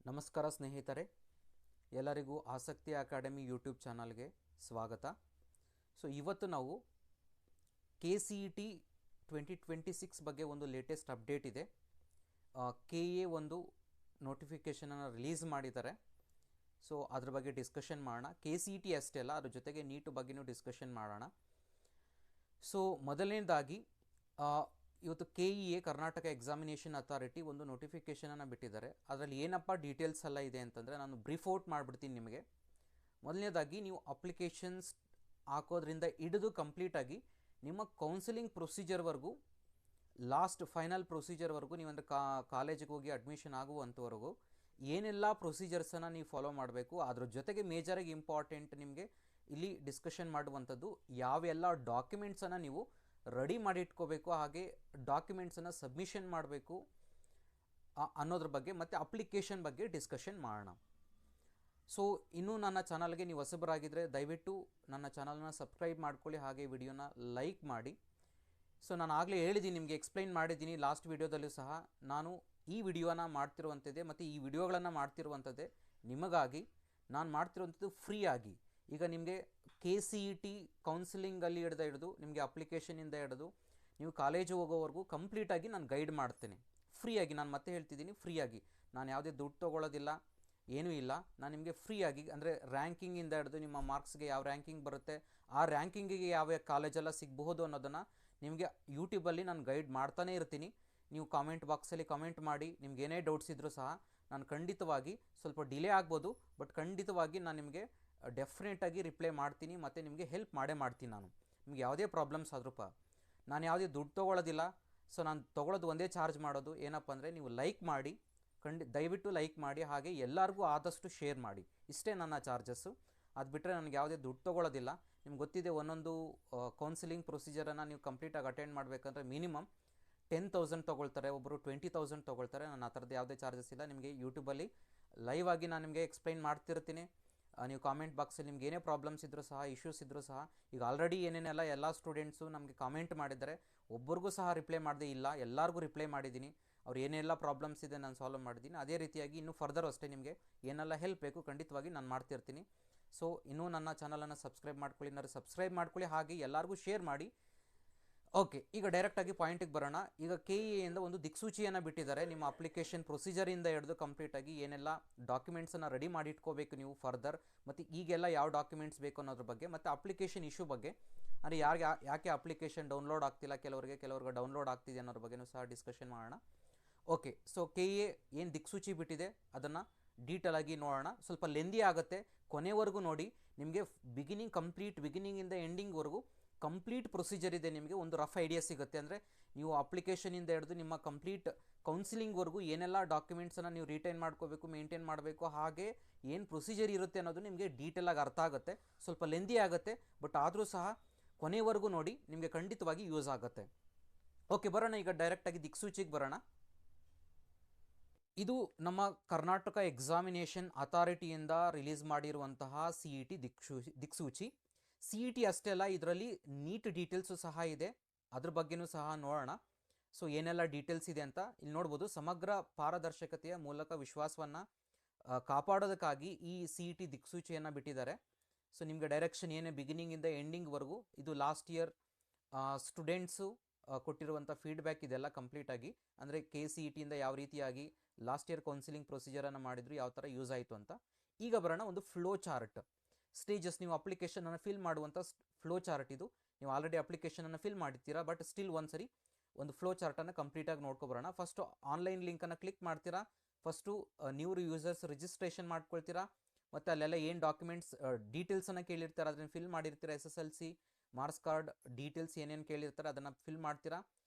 ನಮಸ್ಕಾರ ಸ್ನೇಹಿತರೆ, ಎಲ್ಲರಿಗೂ ಆಸಕ್ತಿ ಅಕಾಡೆಮಿ ಯೂಟ್ಯೂಬ್ ಚಾನಲ್ಗೆ ಸ್ವಾಗತ. ಇವತ್ತು ನಾವು KCET 2026 ಬಗ್ಗೆ ಒಂದು ಲೇಟೆಸ್ಟ್ ಅಪ್ಡೇಟ್ ಇದೆ. KA ಒಂದು ನೋಟಿಫಿಕೇಷನನ್ನು ರಿಲೀಸ್ ಮಾಡಿದ್ದಾರೆ. ಅದ್ರ ಬಗ್ಗೆ ಡಿಸ್ಕಷನ್ ಮಾಡೋಣ. KCET ಅಷ್ಟೇ ಅಲ್ಲ, ಅದ್ರ ಜೊತೆಗೆ ನೀಟ್ ಬಗ್ಗೆಯೂ ಡಿಸ್ಕಷನ್ ಮಾಡೋಣ. ಮೊದಲನೇದಾಗಿ ಇವತ್ತು KEA ಕರ್ನಾಟಕ ಎಕ್ಸಾಮಿನೇಷನ್ ಅಥಾರಿಟಿ ಒಂದು ನೋಟಿಫಿಕೇಷನನ್ನು ಬಿಟ್ಟಿದ್ದಾರೆ. ಅದರಲ್ಲಿ ಏನಪ್ಪ ಡೀಟೇಲ್ಸ್ ಎಲ್ಲ ಇದೆ ಅಂತಂದರೆ ನಾನು ಬ್ರೀಫ್ ಔಟ್ ಮಾಡಿಬಿಡ್ತೀನಿ ನಿಮಗೆ. ಮೊದಲನೇದಾಗಿ ನೀವು ಅಪ್ಲಿಕೇಶನ್ಸ್ ಹಾಕೋದ್ರಿಂದ ಹಿಡಿದು ಕಂಪ್ಲೀಟಾಗಿ ನಿಮ್ಮ ಕೌನ್ಸಿಲಿಂಗ್ ಪ್ರೊಸೀಜರ್ವರೆಗೂ, ಲಾಸ್ಟ್ ಫೈನಲ್ ಪ್ರೊಸೀಜರ್ವರೆಗೂ, ನೀವಂದರೆ ಕಾಲೇಜಿಗೆ ಹೋಗಿ ಅಡ್ಮಿಷನ್ ಆಗುವಂಥವರೆಗೂ ಏನೆಲ್ಲ ಪ್ರೊಸೀಜರ್ಸನ್ನು ನೀವು ಫಾಲೋ ಮಾಡಬೇಕು, ಅದ್ರ ಜೊತೆಗೆ ಮೇಜರಾಗಿ ಇಂಪಾರ್ಟೆಂಟ್ ನಿಮಗೆ ಇಲ್ಲಿ ಡಿಸ್ಕಷನ್ ಮಾಡುವಂಥದ್ದು ಯಾವೆಲ್ಲ ಡಾಕ್ಯುಮೆಂಟ್ಸನ್ನು ನೀವು ರೆಡಿ ಮಾಡಿ ಇಟ್ಕೋಬೇಕು, ಹಾಗೆ ಡಾಕ್ಯುಮೆಂಟ್ಸನ್ನು ಸಬ್ಮಿಷನ್ ಮಾಡಬೇಕು ಅನ್ನೋದ್ರ ಬಗ್ಗೆ, ಮತ್ತು ಅಪ್ಲಿಕೇಶನ್ ಬಗ್ಗೆ ಡಿಸ್ಕಷನ್ ಮಾಡೋಣ. ಇನ್ನೂ ನನ್ನ ಚಾನಲ್ಗೆ ನೀವು ಹೊಸಬರಾಗಿದ್ದರೆ ದಯವಿಟ್ಟು ನನ್ನ ಚಾನಲ್ನ ಸಬ್ಸ್ಕ್ರೈಬ್ ಮಾಡ್ಕೊಳ್ಳಿ, ಹಾಗೆ ವಿಡಿಯೋನ ಲೈಕ್ ಮಾಡಿ. ನಾನು ಆಗಲೇ ಹೇಳಿದ್ದೀನಿ, ನಿಮಗೆ ಎಕ್ಸ್ಪ್ಲೈನ್ ಮಾಡಿದ್ದೀನಿ ಲಾಸ್ಟ್ ವಿಡಿಯೋದಲ್ಲೂ ಸಹ. ನಾನು ಈ ವಿಡಿಯೋನ ಮಾಡ್ತಿರುವಂಥದ್ದೇ ಮತ್ತು ಈ ವಿಡಿಯೋಗಳನ್ನು ಮಾಡ್ತಿರುವಂಥದ್ದೇ ನಿಮಗಾಗಿ. ನಾನು ಮಾಡ್ತಿರುವಂಥದ್ದು ಫ್ರೀ ಆಗಿ. ಈಗ ನಿಮಗೆ KCET ಕೌನ್ಸಿಲಿಂಗಲ್ಲಿ ಹಿಡಿದು ನಿಮಗೆ ಅಪ್ಲಿಕೇಶನಿಂದ ಹಿಡಿದು ನೀವು ಕಾಲೇಜು ಹೋಗೋವರೆಗೂ ಕಂಪ್ಲೀಟಾಗಿ ನಾನು ಗೈಡ್ ಮಾಡ್ತೇನೆ ಫ್ರೀಯಾಗಿ. ನಾನು ಮತ್ತೆ ಹೇಳ್ತಿದ್ದೀನಿ, ಫ್ರೀಯಾಗಿ. ನಾನು ಯಾವುದೇ ದುಡ್ಡು ತೊಗೊಳ್ಳೋದಿಲ್ಲ, ಏನೂ ಇಲ್ಲ. ನಾನು ನಿಮಗೆ ಫ್ರೀಯಾಗಿ, ಅಂದರೆ ರ್ಯಾಂಕಿಂಗಿಂದ ಹಿಡಿದು ನಿಮ್ಮ ಮಾರ್ಕ್ಸ್ಗೆ ಯಾವ ರ್ಯಾಂಕಿಂಗ್ ಬರುತ್ತೆ, ಆ ರ್ಯಾಂಕಿಂಗಿಗೆ ಯಾವ ಕಾಲೇಜೆಲ್ಲ ಸಿಗಬಹುದು ಅನ್ನೋದನ್ನು ನಿಮಗೆ ಯೂಟ್ಯೂಬಲ್ಲಿ ನಾನು ಗೈಡ್ ಮಾಡ್ತಾನೇ ಇರ್ತೀನಿ. ನೀವು ಕಾಮೆಂಟ್ ಬಾಕ್ಸಲ್ಲಿ ಕಮೆಂಟ್ ಮಾಡಿ, ನಿಮ್ಗೆ ಏನೇ ಡೌಟ್ಸ್ ಇದ್ದರೂ ಸಹ ನಾನು ಖಂಡಿತವಾಗಿ, ಸ್ವಲ್ಪ ಡಿಲೇ ಆಗ್ಬೋದು ಬಟ್ ಖಂಡಿತವಾಗಿ ನಾನು ನಿಮಗೆ ಡೆಫಿನೆಟಾಗಿ ರಿಪ್ಲೈ ಮಾಡ್ತೀನಿ ಮತ್ತು ನಿಮಗೆ ಹೆಲ್ಪ್ ಮಾಡೇ ಮಾಡ್ತೀನಿ. ನಾನು ನಿಮ್ಗೆ ಯಾವುದೇ ಪ್ರಾಬ್ಲಮ್ಸ್ ಆದ್ರೂಪ ನಾನು ಯಾವುದೇ ದುಡ್ಡು ತೊಗೊಳ್ಳೋದಿಲ್ಲ. ನಾನು ತೊಗೊಳ್ಳೋದು ಒಂದೇ ಚಾರ್ಜ್ ಮಾಡೋದು ಏನಪ್ಪ ಅಂದರೆ, ನೀವು ಲೈಕ್ ಮಾಡಿ, ದಯವಿಟ್ಟು ಲೈಕ್ ಮಾಡಿ, ಹಾಗೆ ಎಲ್ಲರಿಗೂ ಆದಷ್ಟು ಶೇರ್ ಮಾಡಿ. ಇಷ್ಟೇ ನನ್ನ ಚಾರ್ಜಸ್ಸು. ಅದು ಬಿಟ್ಟರೆ ನನಗೆ ಯಾವುದೇ ದುಡ್ಡು ತೊಗೊಳ್ಳೋದಿಲ್ಲ. ನಿಮ್ಗೆ ಗೊತ್ತಿದೆ, ಒಂದೊಂದು ಕೌನ್ಸಿಲಿಂಗ್ ಪ್ರೊಸೀಜರನ್ನು ನೀವು ಕಂಪ್ಲೀಟಾಗಿ ಅಟೆಂಡ್ ಮಾಡಬೇಕಂದ್ರೆ ಮಿನಿಮಮ್ 10,000 ತೊಗೊಳ್ತಾರೆ, ಒಬ್ಬರು 20,000 ತೊಗೊಳ್ತಾರೆ. ನಾನು ಆ ಥರದ್ದು ಯಾವುದೇ ಚಾರ್ಜಸ್ ಇಲ್ಲ. ನಿಮಗೆ ಯೂಟ್ಯೂಬಲ್ಲಿ ಲೈವ್ ಆಗಿ ನಾನು ನಿಮಗೆ ಎಕ್ಸ್ಪ್ಲೈನ್ ಮಾಡ್ತಿರ್ತೀನಿ. ನೀವು ಕಾಮೆಂಟ್ ಬಾಕ್ಸಲ್ಲಿ ನಿಮ್ಗೆ ಏನೇ ಪ್ರಾಬ್ಲಮ್ಸ್ ಇದ್ದರೂ ಸಹ, ಇಶ್ಯೂಸ್ ಇದ್ದರೂ ಸಹ, ಈಗ ಆಲ್ರೆಡಿ ಏನೇನೆಲ್ಲ ಎಲ್ಲ ಸ್ಟೂಡೆಂಟ್ಸು ನಮಗೆ ಕಾಮೆಂಟ್ ಮಾಡಿದ್ದಾರೆ. ಒಬ್ಬರಿಗೂ ಸಹ ರಿಪ್ಲೈ ಮಾಡದೇ ಇಲ್ಲ, ಎಲ್ಲರಿಗೂ ರಿಪ್ಲೈ ಮಾಡಿದ್ದೀನಿ. ಅವ್ರು ಏನೆಲ್ಲ ಪ್ರಾಬ್ಲಮ್ಸ್ ಇದೆ ನಾನು ಸಾಲ್ವ್ ಮಾಡಿದ್ದೀನಿ. ಅದೇ ರೀತಿಯಾಗಿ ಇನ್ನೂ ಫರ್ದರ್ ಅಷ್ಟೇ ನಿಮಗೆ ಏನೆಲ್ಲ ಹೆಲ್ಪ್ ಬೇಕು ಖಂಡಿತವಾಗಿ ನಾನು ಮಾಡ್ತಿರ್ತೀನಿ. ಇನ್ನೂ ನನ್ನ ಚಾನಲನ್ನು ಸಬ್ಸ್ಕ್ರೈಬ್ ಮಾಡ್ಕೊಳ್ಳಿ, ಸಬ್ಸ್ಕ್ರೈಬ್ ಮಾಡ್ಕೊಳ್ಳಿ, ಹಾಗೆ ಎಲ್ಲರಿಗೂ ಶೇರ್ ಮಾಡಿ. ಓಕೆ, ಈಗ ಡೈರೆಕ್ಟಾಗಿ ಪಾಯಿಂಟಿಗೆ ಬರೋಣ. ಈಗ KEAಯಿಂದ ಒಂದು ದಿಕ್ಸೂಚಿಯನ್ನು ಬಿಟ್ಟಿದ್ದಾರೆ. ನಿಮ್ಮ ಅಪ್ಲಿಕೇಶನ್ ಪ್ರೊಸೀಜರಿಂದ ಹಿಡಿದು ಕಂಪ್ಲೀಟಾಗಿ ಏನೆಲ್ಲ ಡಾಕ್ಯುಮೆಂಟ್ಸನ್ನು ರೆಡಿ ಮಾಡಿ ಇಟ್ಕೋಬೇಕು ನೀವು ಫರ್ದರ್, ಮತ್ತು ಈಗೆಲ್ಲ ಯಾವ ಡಾಕ್ಯುಮೆಂಟ್ಸ್ ಬೇಕು ಅನ್ನೋದ್ರ ಬಗ್ಗೆ, ಮತ್ತು ಅಪ್ಲಿಕೇಶನ್ ಇಶ್ಯೂ ಬಗ್ಗೆ, ಅಂದರೆ ಯಾಕೆ ಅಪ್ಲಿಕೇಶನ್ ಡೌನ್ಲೋಡ್ ಆಗ್ತಿಲ್ಲ, ಕೆಲವ್ರಿಗೆ ಡೌನ್ಲೋಡ್ ಆಗ್ತಿದೆ ಅನ್ನೋದ್ರ ಬಗ್ಗೆಯೂ ಸಹ ಡಿಸ್ಕಷನ್ ಮಾಡೋಣ. ಓಕೆ, KEA ಏನು ದಿಕ್ಸೂಚಿ ಬಿಟ್ಟಿದೆ ಅದನ್ನು ಡೀಟೇಲ್ ಆಗಿ ನೋಡೋಣ. ಸ್ವಲ್ಪ ಲೆಂದಿ ಆಗುತ್ತೆ, ಕೊನೆವರೆಗೂ ನೋಡಿ. ನಿಮಗೆ ಬಿಗಿನಿಂಗಿಂದ ಎಂಡಿಂಗ್ವರೆಗೂ ಕಂಪ್ಲೀಟ್ ಪ್ರೊಸೀಜರ್ ಇದೆ. ನಿಮಗೆ ಒಂದು ರಫ್ ಐಡಿಯಾ ಸಿಗುತ್ತೆ. ಅಂದರೆ ನೀವು ಅಪ್ಲಿಕೇಶನಿಂದ ಹಿಡಿದು ನಿಮ್ಮ ಕಂಪ್ಲೀಟ್ ಕೌನ್ಸಿಲಿಂಗ್ವರೆಗೂ ಏನೆಲ್ಲ ಡಾಕ್ಯುಮೆಂಟ್ಸನ್ನು ನೀವು ರಿಟೈನ್ ಮಾಡ್ಕೋಬೇಕು, ಮೇಂಟೈನ್ ಮಾಡಬೇಕು, ಹಾಗೆ ಏನು ಪ್ರೊಸೀಜರ್ ಇರುತ್ತೆ ಅನ್ನೋದು ನಿಮಗೆ ಡೀಟೇಲಾಗಿ ಅರ್ಥ ಆಗುತ್ತೆ. ಸ್ವಲ್ಪ ಲೆಂದಿ ಆಗುತ್ತೆ, ಬಟ್ ಆದರೂ ಸಹ ಕೊನೆವರೆಗೂ ನೋಡಿ, ನಿಮಗೆ ಖಂಡಿತವಾಗಿ ಯೂಸ್ ಆಗುತ್ತೆ. ಓಕೆ, ಬರೋಣ ಈಗ ಡೈರೆಕ್ಟಾಗಿ ದಿಕ್ಸೂಚಿಗೆ ಬರೋಣ. ಇದು ನಮ್ಮ ಕರ್ನಾಟಕ ಎಕ್ಸಾಮಿನೇಷನ್ ಅಥಾರಿಟಿಯಿಂದ ರಿಲೀಸ್ ಮಾಡಿರುವಂತಹ CET ದಿಕ್ಸೂಚಿ. CET ಅಷ್ಟೇ ಅಲ್ಲ, ಇದರಲ್ಲಿ ನೀಟ್ ಡೀಟೇಲ್ಸು ಸಹ ಇದೆ. ಅದ್ರ ಬಗ್ಗೆನೂ ಸಹ ನೋಡೋಣ. ಏನೆಲ್ಲ ಡೀಟೇಲ್ಸ್ ಇದೆ ಅಂತ ಇಲ್ಲಿ ನೋಡ್ಬೋದು. ಸಮಗ್ರ ಪಾರದರ್ಶಕತೆಯ ಮೂಲಕ ವಿಶ್ವಾಸವನ್ನು ಕಾಪಾಡೋದಕ್ಕಾಗಿ ಈ CET ದಿಕ್ಸೂಚಿಯನ್ನು ಬಿಟ್ಟಿದ್ದಾರೆ. ನಿಮಗೆ ಡೈರೆಕ್ಷನ್ ಏನೇ ಬಿಗಿನಿಂಗಿಂದ ಎಂಡಿಂಗ್ವರೆಗೂ, ಇದು ಲಾಸ್ಟ್ ಇಯರ್ ಸ್ಟೂಡೆಂಟ್ಸು ಕೊಟ್ಟಿರುವಂಥ ಫೀಡ್ಬ್ಯಾಕ್ ಇದೆಲ್ಲ ಕಂಪ್ಲೀಟಾಗಿ, ಅಂದರೆ KCETಯಿಂದ ಯಾವ ರೀತಿಯಾಗಿ ಲಾಸ್ಟ್ ಇಯರ್ ಕೌನ್ಸಿಲಿಂಗ್ ಪ್ರೊಸೀಜರನ್ನು ಮಾಡಿದ್ರು, ಯಾವ ಥರ ಯೂಸ್ ಆಯಿತು ಅಂತ. ಈಗ ಬರೋಣ ಒಂದು ಫ್ಲೋ ಚಾರ್ಟ್ ಸ್ಟೇಜಸ್. ನೀವು ಅಪ್ಲಿಕೇಶನನ್ನು ಫಿಲ್ ಮಾಡುವಂಥ ಫ್ಲೋ ಚಾರ್ಟ್ ಇದು. ನೀವು ಆಲ್ರೆಡಿ ಅಪ್ಲಿಕೇಶನನ್ನು ಫಿಲ್ ಮಾಡಿರ್ತೀರಾ, ಬಟ್ ಸ್ಟಿಲ್ ಒಂದ್ಸರಿ ಒಂದು ಫ್ಲೋ ಚಾರ್ಟನ್ನು ಕಂಪ್ಲೀಟಾಗಿ ನೋಡ್ಕೊಬರೋಣ. ಫಸ್ಟು ಆನ್ಲೈನ್ ಲಿಂಕನ್ನು ಕ್ಲಿಕ್ ಮಾಡ್ತೀರಾ. ಫಸ್ಟು ನ್ಯೂ ಯೂಸರ್ಸ್ ರಿಜಿಸ್ಟ್ರೇಷನ್ ಮಾಡ್ಕೊಳ್ತೀರಾ, ಮತ್ತು ಅಲ್ಲೆಲ್ಲ ಏನು ಡಾಕ್ಯುಮೆಂಟ್ಸ್ ಡೀಟೇಲ್ಸನ್ನು ಕೇಳಿರ್ತಾರೆ ಅದನ್ನು ಫಿಲ್ ಮಾಡಿರ್ತೀರಾ. SSLC ಮಾರ್ಕ್ಸ್ ಕಾರ್ಡ್ ಡೀಟೇಲ್ಸ್ ಏನೇನು ಕೇಳಿರ್ತಾರೆ ಅದನ್ನು ಫಿಲ್ ಮಾಡ್ತೀರಾ.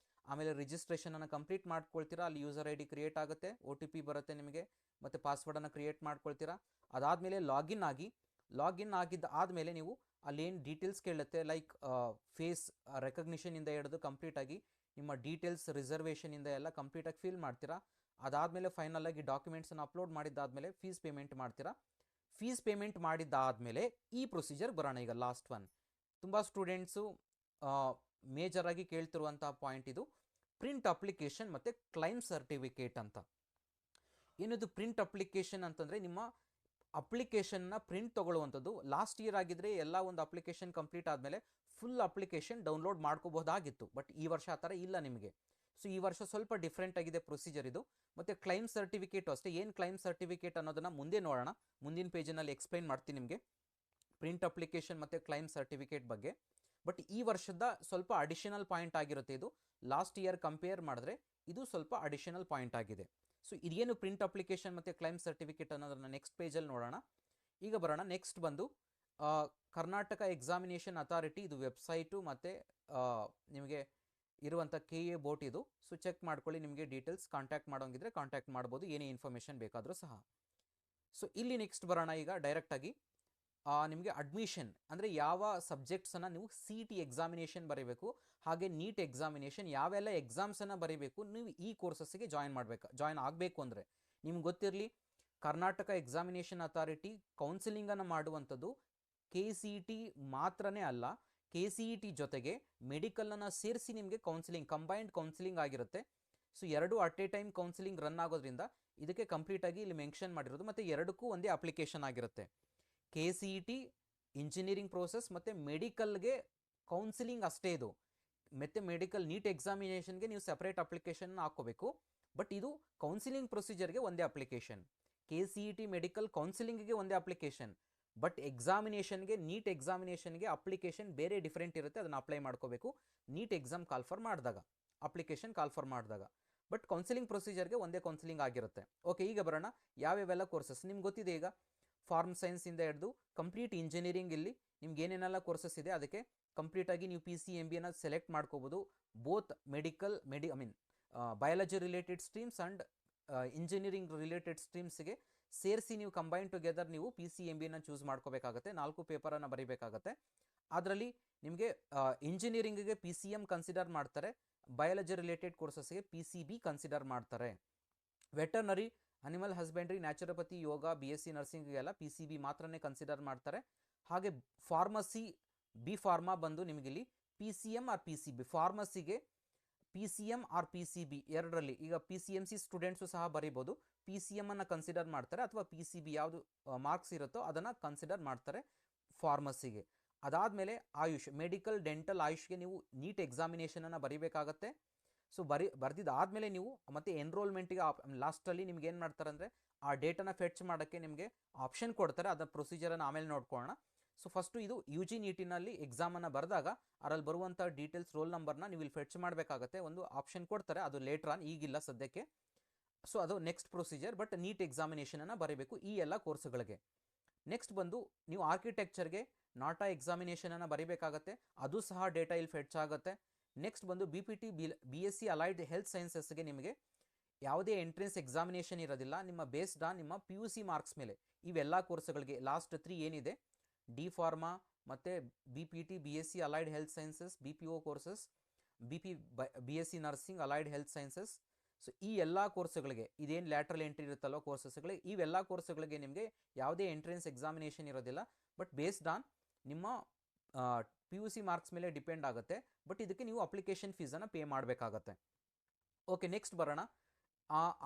ಆಮೇಲೆ ರಿಜಿಸ್ಟ್ರೇಷನನ್ನು ಕಂಪ್ಲೀಟ್ ಮಾಡ್ಕೊಳ್ತೀರಾ. ಅಲ್ಲಿ ಯೂಸರ್ ID ಕ್ರಿಯೇಟ್ ಆಗುತ್ತೆ, OTP ಬರುತ್ತೆ ನಿಮಗೆ, ಮತ್ತು ಪಾಸ್ವರ್ಡನ್ನು ಕ್ರಿಯೇಟ್ ಮಾಡ್ಕೊಳ್ತೀರಾ. ಅದಾದಮೇಲೆ ಲಾಗಿನ್ ಆಗಿದ್ದ ಆದಮೇಲೆ ನೀವು ಅಲ್ಲೇನು ಡೀಟೇಲ್ಸ್ ಕೇಳುತ್ತೆ, ಲೈಕ್ ಫೇಸ್ ರೆಕಗ್ನಿಷನಿಂದ ಹಿಡಿದು ಕಂಪ್ಲೀಟಾಗಿ ನಿಮ್ಮ ಡೀಟೇಲ್ಸ್ ರಿಸರ್ವೇಷನಿಂದ ಎಲ್ಲ ಕಂಪ್ಲೀಟಾಗಿ ಫಿಲ್ ಮಾಡ್ತೀರಾ. ಅದಾದಮೇಲೆ ಫೈನಲಾಗಿ ಡಾಕ್ಯುಮೆಂಟ್ಸನ್ನು ಅಪ್ಲೋಡ್ ಮಾಡಿದ್ದಾದಮೇಲೆ ಫೀಸ್ ಪೇಮೆಂಟ್ ಮಾಡ್ತೀರಾ. ಫೀಸ್ ಪೇಮೆಂಟ್ ಮಾಡಿದ್ದಾದಮೇಲೆ ಈ ಪ್ರೊಸೀಜರ್ ಬರೋಣ. ಈಗ ಲಾಸ್ಟ್ ಒನ್, ತುಂಬ ಸ್ಟೂಡೆಂಟ್ಸು ಮೇಜರಾಗಿ ಕೇಳ್ತಿರುವಂಥ ಪಾಯಿಂಟ್ ಇದು, ಪ್ರಿಂಟ್ ಅಪ್ಲಿಕೇಶನ್ ಮತ್ತು ಕ್ಲೈಮ್ ಸರ್ಟಿಫಿಕೇಟ್ ಅಂತ. ಏನಿದು ಪ್ರಿಂಟ್ ಅಪ್ಲಿಕೇಶನ್ ಅಂತಂದರೆ ನಿಮ್ಮ ಅಪ್ಲಿಕೇಶನ್ನ ಪ್ರಿಂಟ್ ತೊಗೊಳ್ಳುವಂಥದ್ದು. ಲಾಸ್ಟ್ ಇಯರ್ ಆಗಿದ್ದರೆ ಎಲ್ಲ ಒಂದು ಅಪ್ಲಿಕೇಶನ್ ಕಂಪ್ಲೀಟ್ ಆದಮೇಲೆ ಫುಲ್ ಅಪ್ಲಿಕೇಶನ್ ಡೌನ್ಲೋಡ್ ಮಾಡ್ಕೋಬಹುದಾಗಿತ್ತು. ಬಟ್ ಈ ವರ್ಷ ಆ ಥರ ಇಲ್ಲ ನಿಮಗೆ. ಸೊ ಈ ವರ್ಷ ಸ್ವಲ್ಪ ಡಿಫ್ರೆಂಟ್ ಆಗಿದೆ ಪ್ರೊಸೀಜರ್ ಇದು. ಮತ್ತು ಕ್ಲೈಮ್ ಸರ್ಟಿಫಿಕೇಟು ಅಷ್ಟೇ. ಏನು ಕ್ಲೈಮ್ ಸರ್ಟಿಫಿಕೇಟ್ ಅನ್ನೋದನ್ನು ಮುಂದೆ ನೋಡೋಣ, ಮುಂದಿನ ಪೇಜಿನಲ್ಲಿ ಎಕ್ಸ್ಪ್ಲೈನ್ ಮಾಡ್ತೀನಿ ನಿಮಗೆ ಪ್ರಿಂಟ್ ಅಪ್ಲಿಕೇಶನ್ ಮತ್ತು ಕ್ಲೈಮ್ ಸರ್ಟಿಫಿಕೇಟ್ ಬಗ್ಗೆ. ಬಟ್ ಈ ವರ್ಷದ ಸ್ವಲ್ಪ ಅಡಿಷನಲ್ ಪಾಯಿಂಟ್ ಆಗಿರುತ್ತೆ ಇದು. ಲಾಸ್ಟ್ ಇಯರ್ ಕಂಪೇರ್ ಮಾಡಿದ್ರೆ ಇದು ಸ್ವಲ್ಪ ಅಡಿಷನಲ್ ಪಾಯಿಂಟ್ ಆಗಿದೆ. ಸೊ ಇದೇನು ಪ್ರಿಂಟ್ ಅಪ್ಲಿಕೇಶನ್ ಮತ್ತು ಕ್ಲೈಮ್ ಸರ್ಟಿಫಿಕೇಟ್ ಅನ್ನೋದನ್ನು ನೆಕ್ಸ್ಟ್ ಪೇಜಲ್ಲಿ ನೋಡೋಣ. ಈಗ ಬರೋಣ, ನೆಕ್ಸ್ಟ್ ಬಂದು ಕರ್ನಾಟಕ ಎಕ್ಸಾಮಿನೇಷನ್ ಅಥಾರಿಟಿ, ಇದು ವೆಬ್ಸೈಟು ಮತ್ತು ನಿಮಗೆ ಇರುವಂಥ KA ಬೋಟ್ ಇದು. ಸೊ ಚೆಕ್ ಮಾಡ್ಕೊಳ್ಳಿ, ನಿಮಗೆ ಡೀಟೇಲ್ಸ್ ಕಾಂಟ್ಯಾಕ್ಟ್ ಮಾಡೋಂಗಿದ್ರೆ ಕಾಂಟ್ಯಾಕ್ಟ್ ಮಾಡ್ಬೋದು, ಏನೇ ಇನ್ಫಾರ್ಮೇಷನ್ ಬೇಕಾದರೂ ಸಹ. ಸೊ ಇಲ್ಲಿ ನೆಕ್ಸ್ಟ್ ಬರೋಣ ಈಗ ಡೈರೆಕ್ಟಾಗಿ ನಿಮಗೆ ಅಡ್ಮಿಷನ್ ಅಂದರೆ ಯಾವ ಸಬ್ಜೆಕ್ಟ್ಸನ್ನು ನೀವು CET ಎಕ್ಸಾಮಿನೇಷನ್ ಬರೀಬೇಕು, ಹಾಗೆ ನೀಟ್ ಎಕ್ಸಾಮಿನೇಷನ್ ಯಾವೆಲ್ಲ ಎಕ್ಸಾಮ್ಸನ್ನು ಬರೀಬೇಕು ನೀವು ಈ ಕೋರ್ಸಸ್ಸಿಗೆ ಜಾಯ್ನ್ ಆಗಬೇಕು ಅಂದರೆ ನಿಮ್ಗೆ ಗೊತ್ತಿರಲಿ, ಕರ್ನಾಟಕ ಎಕ್ಸಾಮಿನೇಷನ್ ಅಥಾರಿಟಿ ಕೌನ್ಸಿಲಿಂಗನ್ನು ಮಾಡುವಂಥದ್ದು KCET ಮಾತ್ರನೇ ಅಲ್ಲ, KCET ಜೊತೆಗೆ ಮೆಡಿಕಲನ್ನು ಸೇರಿಸಿ ನಿಮಗೆ ಕೌನ್ಸಿಲಿಂಗ್, ಕಂಬೈನ್ಡ್ ಕೌನ್ಸಿಲಿಂಗ್ ಆಗಿರುತ್ತೆ. ಸೊ ಎರಡು at A time counselling run ಆಗೋದ್ರಿಂದ ಇದಕ್ಕೆ ಕಂಪ್ಲೀಟಾಗಿ ಇಲ್ಲಿ ಮೆನ್ಷನ್ ಮಾಡಿರೋದು. ಮತ್ತು ಎರಡಕ್ಕೂ ಒಂದೇ ಅಪ್ಲಿಕೇಶನ್ ಆಗಿರುತ್ತೆ. KCET ಇಂಜಿನಿಯರಿಂಗ್ ಪ್ರೋಸೆಸ್ ಮತ್ತು ಮೆಡಿಕಲ್ಗೆ ಕೌನ್ಸಿಲಿಂಗ್ ಅಷ್ಟೇ ಇದು. ಮತ್ತು ಮೆಡಿಕಲ್ ನೀಟ್ ಎಕ್ಸಾಮಿನೇಷನ್ಗೆ ನೀವು ಸಪ್ರೇಟ್ ಅಪ್ಲಿಕೇಶನ್ ಹಾಕ್ಕೋಬೇಕು. ಬಟ್ ಇದು ಕೌನ್ಸಿಲಿಂಗ್ ಪ್ರೊಸೀಜರ್ಗೆ ಒಂದೇ ಅಪ್ಲಿಕೇಶನ್. KCET ಮೆಡಿಕಲ್ ಕೌನ್ಸಿಲಿಂಗ್ಗೆ ಒಂದೇ ಅಪ್ಲಿಕೇಶನ್. ಬಟ್ ಎಕ್ಸಾಮಿನೇಷನ್ಗೆ, ನೀಟ್ ಎಕ್ಸಾಮಿನೇಷನ್ಗೆ ಅಪ್ಲಿಕೇಶನ್ ಬೇರೆ ಡಿಫ್ರೆಂಟ್ ಇರುತ್ತೆ, ಅದನ್ನು ಅಪ್ಲೈ ಮಾಡ್ಕೋಬೇಕು ನೀಟ್ ಎಕ್ಸಾಮ್ ಕಾಲ್ಫರ್ ಮಾಡಿದಾಗ, ಅಪ್ಲಿಕೇಶನ್ ಕಾಲ್ಫರ್ ಮಾಡಿದಾಗ. ಬಟ್ ಕೌನ್ಸಿಲಿಂಗ್ ಪ್ರೊಸೀಜರ್ಗೆ ಒಂದೇ ಕೌನ್ಸಿಲಿಂಗ್ ಆಗಿರುತ್ತೆ. ಓಕೆ, ಈಗ ಬರೋಣ ಯಾವ್ಯಾವೆಲ್ಲ ಕೋರ್ಸಸ್ ನಿಮ್ಗೆ ಗೊತ್ತಿದೆ. ಈಗ ಫಾರ್ಮ್ ಸೈನ್ಸಿಂದ ಹಿಡಿದು ಕಂಪ್ಲೀಟ್ ಇಂಜಿನಿಯರಿಂಗ್, ಇಲ್ಲಿ ನಿಮ್ಗೆ ಏನೇನೆಲ್ಲ ಕೋರ್ಸಸ್ ಇದೆ ಅದಕ್ಕೆ ಕಂಪ್ಲೀಟಾಗಿ ನೀವು PCMBಯನ್ನು ಸೆಲೆಕ್ಟ್ ಮಾಡ್ಕೋಬೋದು. Both medical biology related streams and engineering related ಸ್ಟ್ರೀಮ್ಸ್ಗೆ ಸೇರಿಸಿ ನೀವು ಕಂಬೈನ್ ಟುಗೆದರ್ ನೀವು PCMBಯನ್ನು ಚೂಸ್ ಮಾಡ್ಕೋಬೇಕಾಗತ್ತೆ. 4 ಪೇಪರನ್ನು ಬರೀಬೇಕಾಗತ್ತೆ. ಅದರಲ್ಲಿ ನಿಮಗೆ ಇಂಜಿನಿಯರಿಂಗಿಗೆ PCM ಕನ್ಸಿಡರ್ ಮಾಡ್ತಾರೆ, ಬಯಾಲಜಿ ರಿಲೇಟೆಡ್ ಕೋರ್ಸಸ್ಗೆ PCB ಕನ್ಸಿಡರ್ ಮಾಡ್ತಾರೆ. Veterinary, animal husbandry, naturopathy, yoga, BSc ನರ್ಸಿಂಗಿಗೆಲ್ಲ PCB ಮಾತ್ರನೇ ಕನ್ಸಿಡರ್ ಮಾಡ್ತಾರೆ. ಹಾಗೆ ಫಾರ್ಮಸಿ, B ಫಾರ್ಮಾ ಬಂದು ನಿಮಗಿಲ್ಲಿ PCM ಆರ್ PCB. ಫಾರ್ಮಸಿಗೆ PCM ಆರ್ PCB ಎರಡರಲ್ಲಿ, ಈಗ PCMC ಸ್ಟೂಡೆಂಟ್ಸು ಸಹ ಬರೀಬೋದು. PCMನ್ನು ಕನ್ಸಿಡರ್ ಮಾಡ್ತಾರೆ ಅಥವಾ PCB ಯಾವುದು ಮಾರ್ಕ್ಸ್ ಇರುತ್ತೋ ಅದನ್ನು ಕನ್ಸಿಡರ್ ಮಾಡ್ತಾರೆ ಫಾರ್ಮಸಿಗೆ. ಅದಾದಮೇಲೆ ಆಯುಷ್, ಮೆಡಿಕಲ್, ಡೆಂಟಲ್, ಆಯುಷ್ಗೆ ನೀವು ನೀಟ್ ಎಕ್ಸಾಮಿನೇಷನನ್ನು ಬರೀಬೇಕಾಗತ್ತೆ. ಸೊ ಬರೆದಿದ್ದಾದಮೇಲೆ ನೀವು ಮತ್ತೆ ಎನ್ರೋಲ್ಮೆಂಟಿಗೆ ಲಾಸ್ಟಲ್ಲಿ ನಿಮ್ಗೆ ಏನು ಮಾಡ್ತಾರೆ ಅಂದರೆ ಆ ಡೇಟನ್ನು ಫೆಚ್ ಮಾಡೋಕ್ಕೆ ನಿಮಗೆ ಆಪ್ಷನ್ ಕೊಡ್ತಾರೆ. ಅದರ ಪ್ರೊಸೀಜರನ್ನು ಆಮೇಲೆ ನೋಡ್ಕೊಳ್ಳೋಣ. ಸೊ ಫಸ್ಟು ಇದು UG ನೀಟಿನಲ್ಲಿ ಎಕ್ಸಾಮನ್ನು ಬರೆದಾಗ ಅದರಲ್ಲಿ ಬರುವಂಥ ಡೀಟೇಲ್ಸ್, ರೋಲ್ ನಂಬರ್ನ ನೀವು ಇಲ್ಲಿ ಫೆಚ್ ಮಾಡಬೇಕಾಗತ್ತೆ. ಒಂದು ಆಪ್ಷನ್ ಕೊಡ್ತಾರೆ, ಅದು ಲೇಟರ್ ಆನ್, ಈಗಿಲ್ಲ ಸದ್ಯಕ್ಕೆ. ಸೊ ಅದು ನೆಕ್ಸ್ಟ್ ಪ್ರೊಸೀಜರ್. ಬಟ್ ನೀಟ್ ಎಕ್ಸಾಮಿನೇಷನನ್ನು ಬರೀಬೇಕು ಈ ಎಲ್ಲ ಕೋರ್ಸ್ಗಳಿಗೆ. ನೆಕ್ಸ್ಟ್ ಬಂದು ನೀವು ಆರ್ಕಿಟೆಕ್ಚರ್ಗೆ ನಾಟಾ ಎಕ್ಸಾಮಿನೇಷನನ್ನು ಬರೀಬೇಕಾಗತ್ತೆ, ಅದು ಸಹ ಡೇಟಾ ಇಲ್ಲಿ ಫೆಚ್ ಆಗುತ್ತೆ. ನೆಕ್ಸ್ಟ್ ಬಂದು BPT BSc ಅಲೈಡ್ ಹೆಲ್ತ್ ಸೈನ್ಸಸ್ಗೆ ನಿಮಗೆ ಯಾವುದೇ ಎಂಟ್ರೆನ್ಸ್ ಎಕ್ಸಾಮಿನೇಷನ್ ಇರೋದಿಲ್ಲ, ನಿಮ್ಮ ಬೇಸ್ಡ್ ಆನ್ ನಿಮ್ಮ PUC ಮಾರ್ಕ್ಸ್ ಮೇಲೆ. ಇವೆಲ್ಲ ಕೋರ್ಸ್ಗಳಿಗೆ ಲಾಸ್ಟ್ 3 ಏನಿದೆ, D ಫಾರ್ಮಾ ಮತ್ತು BPT BSc allied health sciences, BPO courses, BSc nursing allied health sciences. So ಈ ಎಲ್ಲ ಕೋರ್ಸ್ಗಳಿಗೆ ಇದೇನು ಲ್ಯಾಟ್ರಲ್ ಎಂಟ್ರಿ ಇರುತ್ತಲ್ಲೋ ಕೋರ್ಸಸ್ಗಳಿಗೆ, ಇವೆಲ್ಲ ಕೋರ್ಸ್ಗಳಿಗೆ ನಿಮಗೆ ಯಾವುದೇ ಎಂಟ್ರೆನ್ಸ್ ಎಕ್ಸಾಮಿನೇಷನ್ ಇರೋದಿಲ್ಲ. ಬಟ್ ಬೇಸ್ಡ್ ಆನ್ ನಿಮ್ಮ PUC ಮಾರ್ಕ್ಸ್ ಮೇಲೆ ಡಿಪೆಂಡ್ ಆಗುತ್ತೆ. ಬಟ್ ಇದಕ್ಕೆ ನೀವು ಅಪ್ಲಿಕೇಶನ್ ಫೀಸನ್ನು ಪೇ ಮಾಡಬೇಕಾಗತ್ತೆ. ಓಕೆ, ನೆಕ್ಸ್ಟ್ ಬರೋಣ.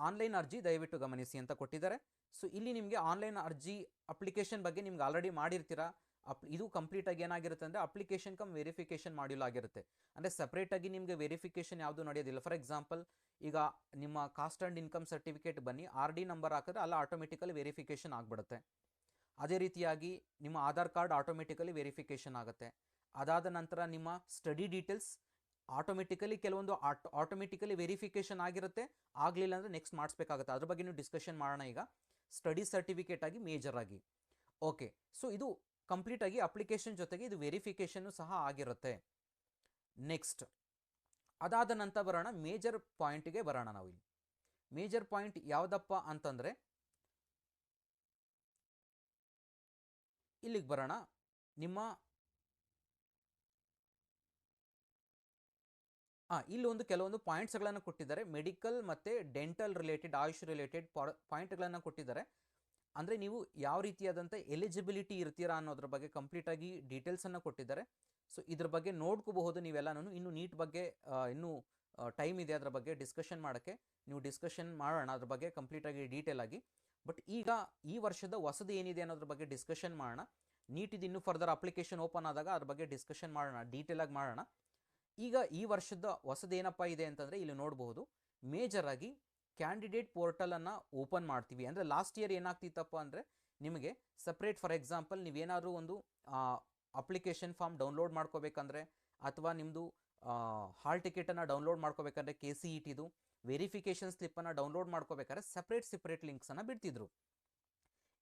ಆನ್ಲೈನ್ ಅರ್ಜಿ ದಯವಿಟ್ಟು ಗಮನಿಸಿ ಅಂತ ಕೊಟ್ಟಿದ್ದಾರೆ. ಸೊ ಇಲ್ಲಿ ನಿಮಗೆ ಆನ್ಲೈನ್ ಅರ್ಜಿ ಅಪ್ಲಿಕೇಶನ್ ಬಗ್ಗೆ ನಿಮ್ಗೆ ಆಲ್ರೆಡಿ ಮಾಡಿರ್ತೀರಾ. ಇದು ಕಂಪ್ಲೀಟಾಗಿ ಏನಾಗಿರುತ್ತೆ ಅಂದರೆ ಅಪ್ಲಿಕೇಶನ್ ಕಮ್ ವೆರಿಫಿಕೇಷನ್ ಮಾಡ್ಯೂಲ್ ಆಗಿರುತ್ತೆ. ಅಂದರೆ ಸಪ್ರೇಟಾಗಿ ನಿಮಗೆ ವೆರಿಫಿಕೇಷನ್ ಯಾವುದು ನಡೆಯೋದಿಲ್ಲ. ಫಾರ್ ಎಕ್ಸಾಂಪಲ್, ಈಗ ನಿಮ್ಮ ಕಾಸ್ಟ್ ಆ್ಯಂಡ್ ಇನ್ಕಮ್ ಸರ್ಟಿಫಿಕೇಟ್ ಬನ್ನಿ, RD ನಂಬರ್ ಹಾಕಿದ್ರೆ ಅಲ್ಲ ಆಟೋಮೆಟಿಕಲಿ ವೆರಿಫಿಕೇಷನ್ ಆಗಿಬಿಡುತ್ತೆ. ಅದೇ ರೀತಿಯಾಗಿ ನಿಮ್ಮ ಆಧಾರ್ ಕಾರ್ಡ್ ಆಟೋಮೆಟಿಕಲಿ ವೆರಿಫಿಕೇಷನ್ ಆಗುತ್ತೆ. ಅದಾದ ನಂತರ ನಿಮ್ಮ ಸ್ಟಡಿ ಡೀಟೇಲ್ಸ್ ಆಟೋಮೆಟಿಕಲಿ ಕೆಲವೊಂದು ಆಟೋಮೆಟಿಕಲಿ ವೆರಿಫಿಕೇಷನ್ ಆಗಿರುತ್ತೆ. ಆಗಲಿಲ್ಲ ಅಂದರೆ ನೆಕ್ಸ್ಟ್ ಮಾಡಿಸ್ಬೇಕಾಗುತ್ತೆ. ಅದ್ರ ಬಗ್ಗೆ ನೀವು ಡಿಸ್ಕಷನ್ ಮಾಡೋಣ ಈಗ, ಸ್ಟಡಿ ಸರ್ಟಿಫಿಕೇಟ್ ಆಗಿ ಮೇಜರ್ ಆಗಿ. ಓಕೆ, ಸೊ ಇದು ಕಂಪ್ಲೀಟಾಗಿ ಅಪ್ಲಿಕೇಶನ್ ಜೊತೆಗೆ ಇದು ವೆರಿಫಿಕೇಷನ್ನು ಸಹ ಆಗಿರುತ್ತೆ. ನೆಕ್ಸ್ಟ್ ಅದಾದ ನಂತರ ಬರೋಣ ಮೇಜರ್ ಪಾಯಿಂಟಿಗೆ ಬರೋಣ. ನಾವು ಇಲ್ಲಿ ಮೇಜರ್ ಪಾಯಿಂಟ್ ಯಾವುದಪ್ಪ ಅಂತಂದರೆ ಇಲ್ಲಿಗೆ ಬರೋಣ. ನಿಮ್ಮ ಇಲ್ಲಿ ಒಂದು ಕೆಲವೊಂದು ಪಾಯಿಂಟ್ಸ್ಗಳನ್ನು ಕೊಟ್ಟಿದ್ದಾರೆ. ಮೆಡಿಕಲ್ ಮತ್ತು ಡೆಂಟಲ್ ರಿಲೇಟೆಡ್, ಆಯುಷ್ ರಿಲೇಟೆಡ್ ಪಾಯಿಂಟ್ಗಳನ್ನು ಕೊಟ್ಟಿದ್ದಾರೆ. ಅಂದರೆ ನೀವು ಯಾವ ರೀತಿಯಾದಂಥ ಎಲಿಜಿಬಿಲಿಟಿ ಇರ್ತೀರಾ ಅನ್ನೋದ್ರ ಬಗ್ಗೆ ಕಂಪ್ಲೀಟಾಗಿ ಡೀಟೇಲ್ಸನ್ನು ಕೊಟ್ಟಿದ್ದಾರೆ. ಸೊ ಇದ್ರ ಬಗ್ಗೆ ನೋಡ್ಕೋಬಹುದು ನೀವೆಲ್ಲನೂ. ಇನ್ನು ನೀಟ್ ಬಗ್ಗೆ ಇನ್ನೂ ಟೈಮ್ ಇದೆ ಅದರ ಬಗ್ಗೆ ಡಿಸ್ಕಷನ್ ಮಾಡೋಕ್ಕೆ. ನೀವು ಡಿಸ್ಕಷನ್ ಮಾಡೋಣ ಅದ್ರ ಬಗ್ಗೆ ಕಂಪ್ಲೀಟಾಗಿ ಡೀಟೇಲ್ ಆಗಿ. ಬಟ್ ಈಗ ಈ ವರ್ಷದ ಹೊಸದು ಏನಿದೆ ಅನ್ನೋದ್ರ ಬಗ್ಗೆ ಡಿಸ್ಕಷನ್ ಮಾಡೋಣ. ನೀಟಿದು ಇನ್ನೂ ಫರ್ದರ್ ಅಪ್ಲಿಕೇಶನ್ ಓಪನ್ ಆದಾಗ ಅದ್ರ ಬಗ್ಗೆ ಡಿಸ್ಕಷನ್ ಮಾಡೋಣ, ಡೀಟೇಲಾಗಿ ಮಾಡೋಣ. ಈಗ ಈ ವರ್ಷದ ಹೊಸದು ಏನಪ್ಪ ಇದೆ ಅಂತಂದರೆ ಇಲ್ಲಿ ನೋಡಬಹುದು, ಮೇಜರ್ ಆಗಿ ಕ್ಯಾಂಡಿಡೇಟ್ ಪೋರ್ಟಲನ್ನು ಓಪನ್ ಮಾಡ್ತೀವಿ. ಅಂದರೆ ಲಾಸ್ಟ್ ಇಯರ್ ಏನಾಗ್ತಿತ್ತಪ್ಪ ಅಂದರೆ ನಿಮಗೆ ಸಪ್ರೇಟ್, ಫಾರ್ ಎಕ್ಸಾಂಪಲ್ ನೀವೇನಾದರೂ ಒಂದು ಅಪ್ಲಿಕೇಶನ್ ಫಾರ್ಮ್ ಡೌನ್ಲೋಡ್ ಮಾಡ್ಕೋಬೇಕಂದ್ರೆ ಅಥವಾ ನಿಮ್ಮದು ಹಾಲ್ ಟಿಕೆಟನ್ನು ಡೌನ್ಲೋಡ್ ಮಾಡ್ಕೋಬೇಕಂದ್ರೆ KCETದು ವೆರಿಫಿಕೇಷನ್ ಸ್ಲಿಪ್ಪನ್ನು ಡೌನ್ಲೋಡ್ ಮಾಡ್ಕೋಬೇಕಾದ್ರೆ ಸಪ್ರೇಟ್ ಲಿಂಕ್ಸನ್ನು ಬಿಡ್ತಿದ್ರು.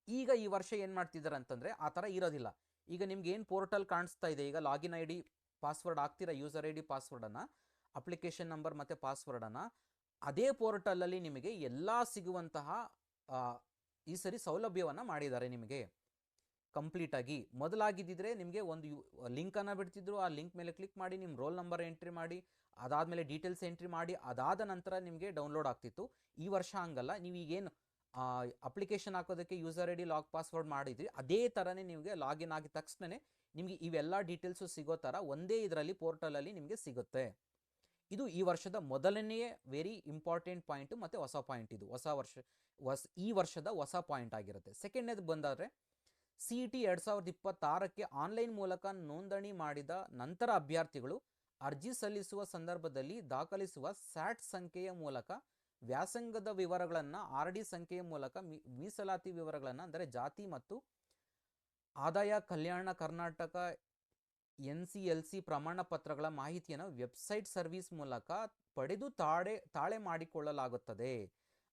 ಈಗ ಈ ವರ್ಷ ಏನು ಮಾಡ್ತಿದ್ದಾರೆ ಅಂತಂದರೆ ಆ ಥರ ಇರೋದಿಲ್ಲ. ಈಗ ನಿಮ್ಗೆ ಏನು ಪೋರ್ಟಲ್ ಕಾಣಿಸ್ತಾ ಇದೆ, ಈಗ ಲಾಗಿನ್ ID ಪಾಸ್ವರ್ಡ್ ಆಗ್ತೀರಾ, ಯೂಸರ್ ID ಪಾಸ್ವರ್ಡನ್ನು, ಅಪ್ಲಿಕೇಶನ್ ನಂಬರ್ ಮತ್ತು ಪಾಸ್ವರ್ಡನ್ನು, ಅದೇ ಪೋರ್ಟಲಲ್ಲಿ ನಿಮಗೆ ಎಲ್ಲ ಸಿಗುವಂತಹ ಈ ಸರಿ ಸೌಲಭ್ಯವನ್ನು ಮಾಡಿದ್ದಾರೆ ನಿಮಗೆ ಕಂಪ್ಲೀಟಾಗಿ. ಮೊದಲಾಗಿದ್ದಿದ್ರೆ ನಿಮಗೆ ಒಂದು ಲಿಂಕನ್ನು ಬಿಡ್ತಿದ್ರು, ಆ ಲಿಂಕ್ ಮೇಲೆ ಕ್ಲಿಕ್ ಮಾಡಿ ನಿಮ್ಮ ರೋಲ್ ನಂಬರ್ ಎಂಟ್ರಿ ಮಾಡಿ, ಅದಾದಮೇಲೆ ಡೀಟೇಲ್ಸ್ ಎಂಟ್ರಿ ಮಾಡಿ, ಅದಾದ ನಂತರ ನಿಮಗೆ ಡೌನ್ಲೋಡ್ ಆಗ್ತಿತ್ತು. ಈ ವರ್ಷ ಹಂಗಲ್ಲ, ನೀವು ಈಗೇನು ಅಪ್ಲಿಕೇಶನ್ ಹಾಕೋದಕ್ಕೆ ಯೂಸರ್ ID ಲಾಗ್ ಪಾಸ್ವರ್ಡ್ ಮಾಡಿದ್ರಿ, ಅದೇ ಥರನೇ ನಿಮಗೆ ಲಾಗಿನ್ ಆಗಿದ ತಕ್ಷಣ ನಿಮಗೆ ಇವೆಲ್ಲ ಡೀಟೇಲ್ಸು ಸಿಗೋ ಥರ ಒಂದೇ ಇದರಲ್ಲಿ ಪೋರ್ಟಲಲ್ಲಿ ನಿಮಗೆ ಸಿಗುತ್ತೆ. ಇದು ಈ ವರ್ಷದ ಮೊದಲನೆಯ ವೆರಿ ಇಂಪಾರ್ಟೆಂಟ್ ಪಾಯಿಂಟು ಮತ್ತು ಹೊಸ ಪಾಯಿಂಟ್. ಇದು ಈ ವರ್ಷದ ಹೊಸ ಪಾಯಿಂಟ್ ಆಗಿರುತ್ತೆ. ಸೆಕೆಂಡ್ನೇದು ಬಂದಾದರೆ CET 2026ಕ್ಕೆ ಆನ್ಲೈನ್ ಮೂಲಕ ನೋಂದಣಿ ಮಾಡಿದ ನಂತರ ಅಭ್ಯರ್ಥಿಗಳು ಅರ್ಜಿ ಸಲ್ಲಿಸುವ ಸಂದರ್ಭದಲ್ಲಿ ದಾಖಲಿಸುವ ಸ್ಯಾಟ್ ಸಂಖ್ಯೆಯ ಮೂಲಕ ವ್ಯಾಸಂಗದ ವಿವರಗಳನ್ನು, RD ಸಂಖ್ಯೆಯ ಮೂಲಕ ಮೀಸಲಾತಿ ವಿವರಗಳನ್ನು ಅಂದರೆ ಜಾತಿ ಮತ್ತು ಆದಾಯ ಕಲ್ಯಾಣ ಕರ್ನಾಟಕ NCLC ಪ್ರಮಾಣ ಪತ್ರಗಳ ಮಾಹಿತಿಯನ್ನು ವೆಬ್ಸೈಟ್ ಸರ್ವಿಸ್ ಮೂಲಕ ಪಡೆದು ತಾಳೆ ಮಾಡಿಕೊಳ್ಳಲಾಗುತ್ತದೆ.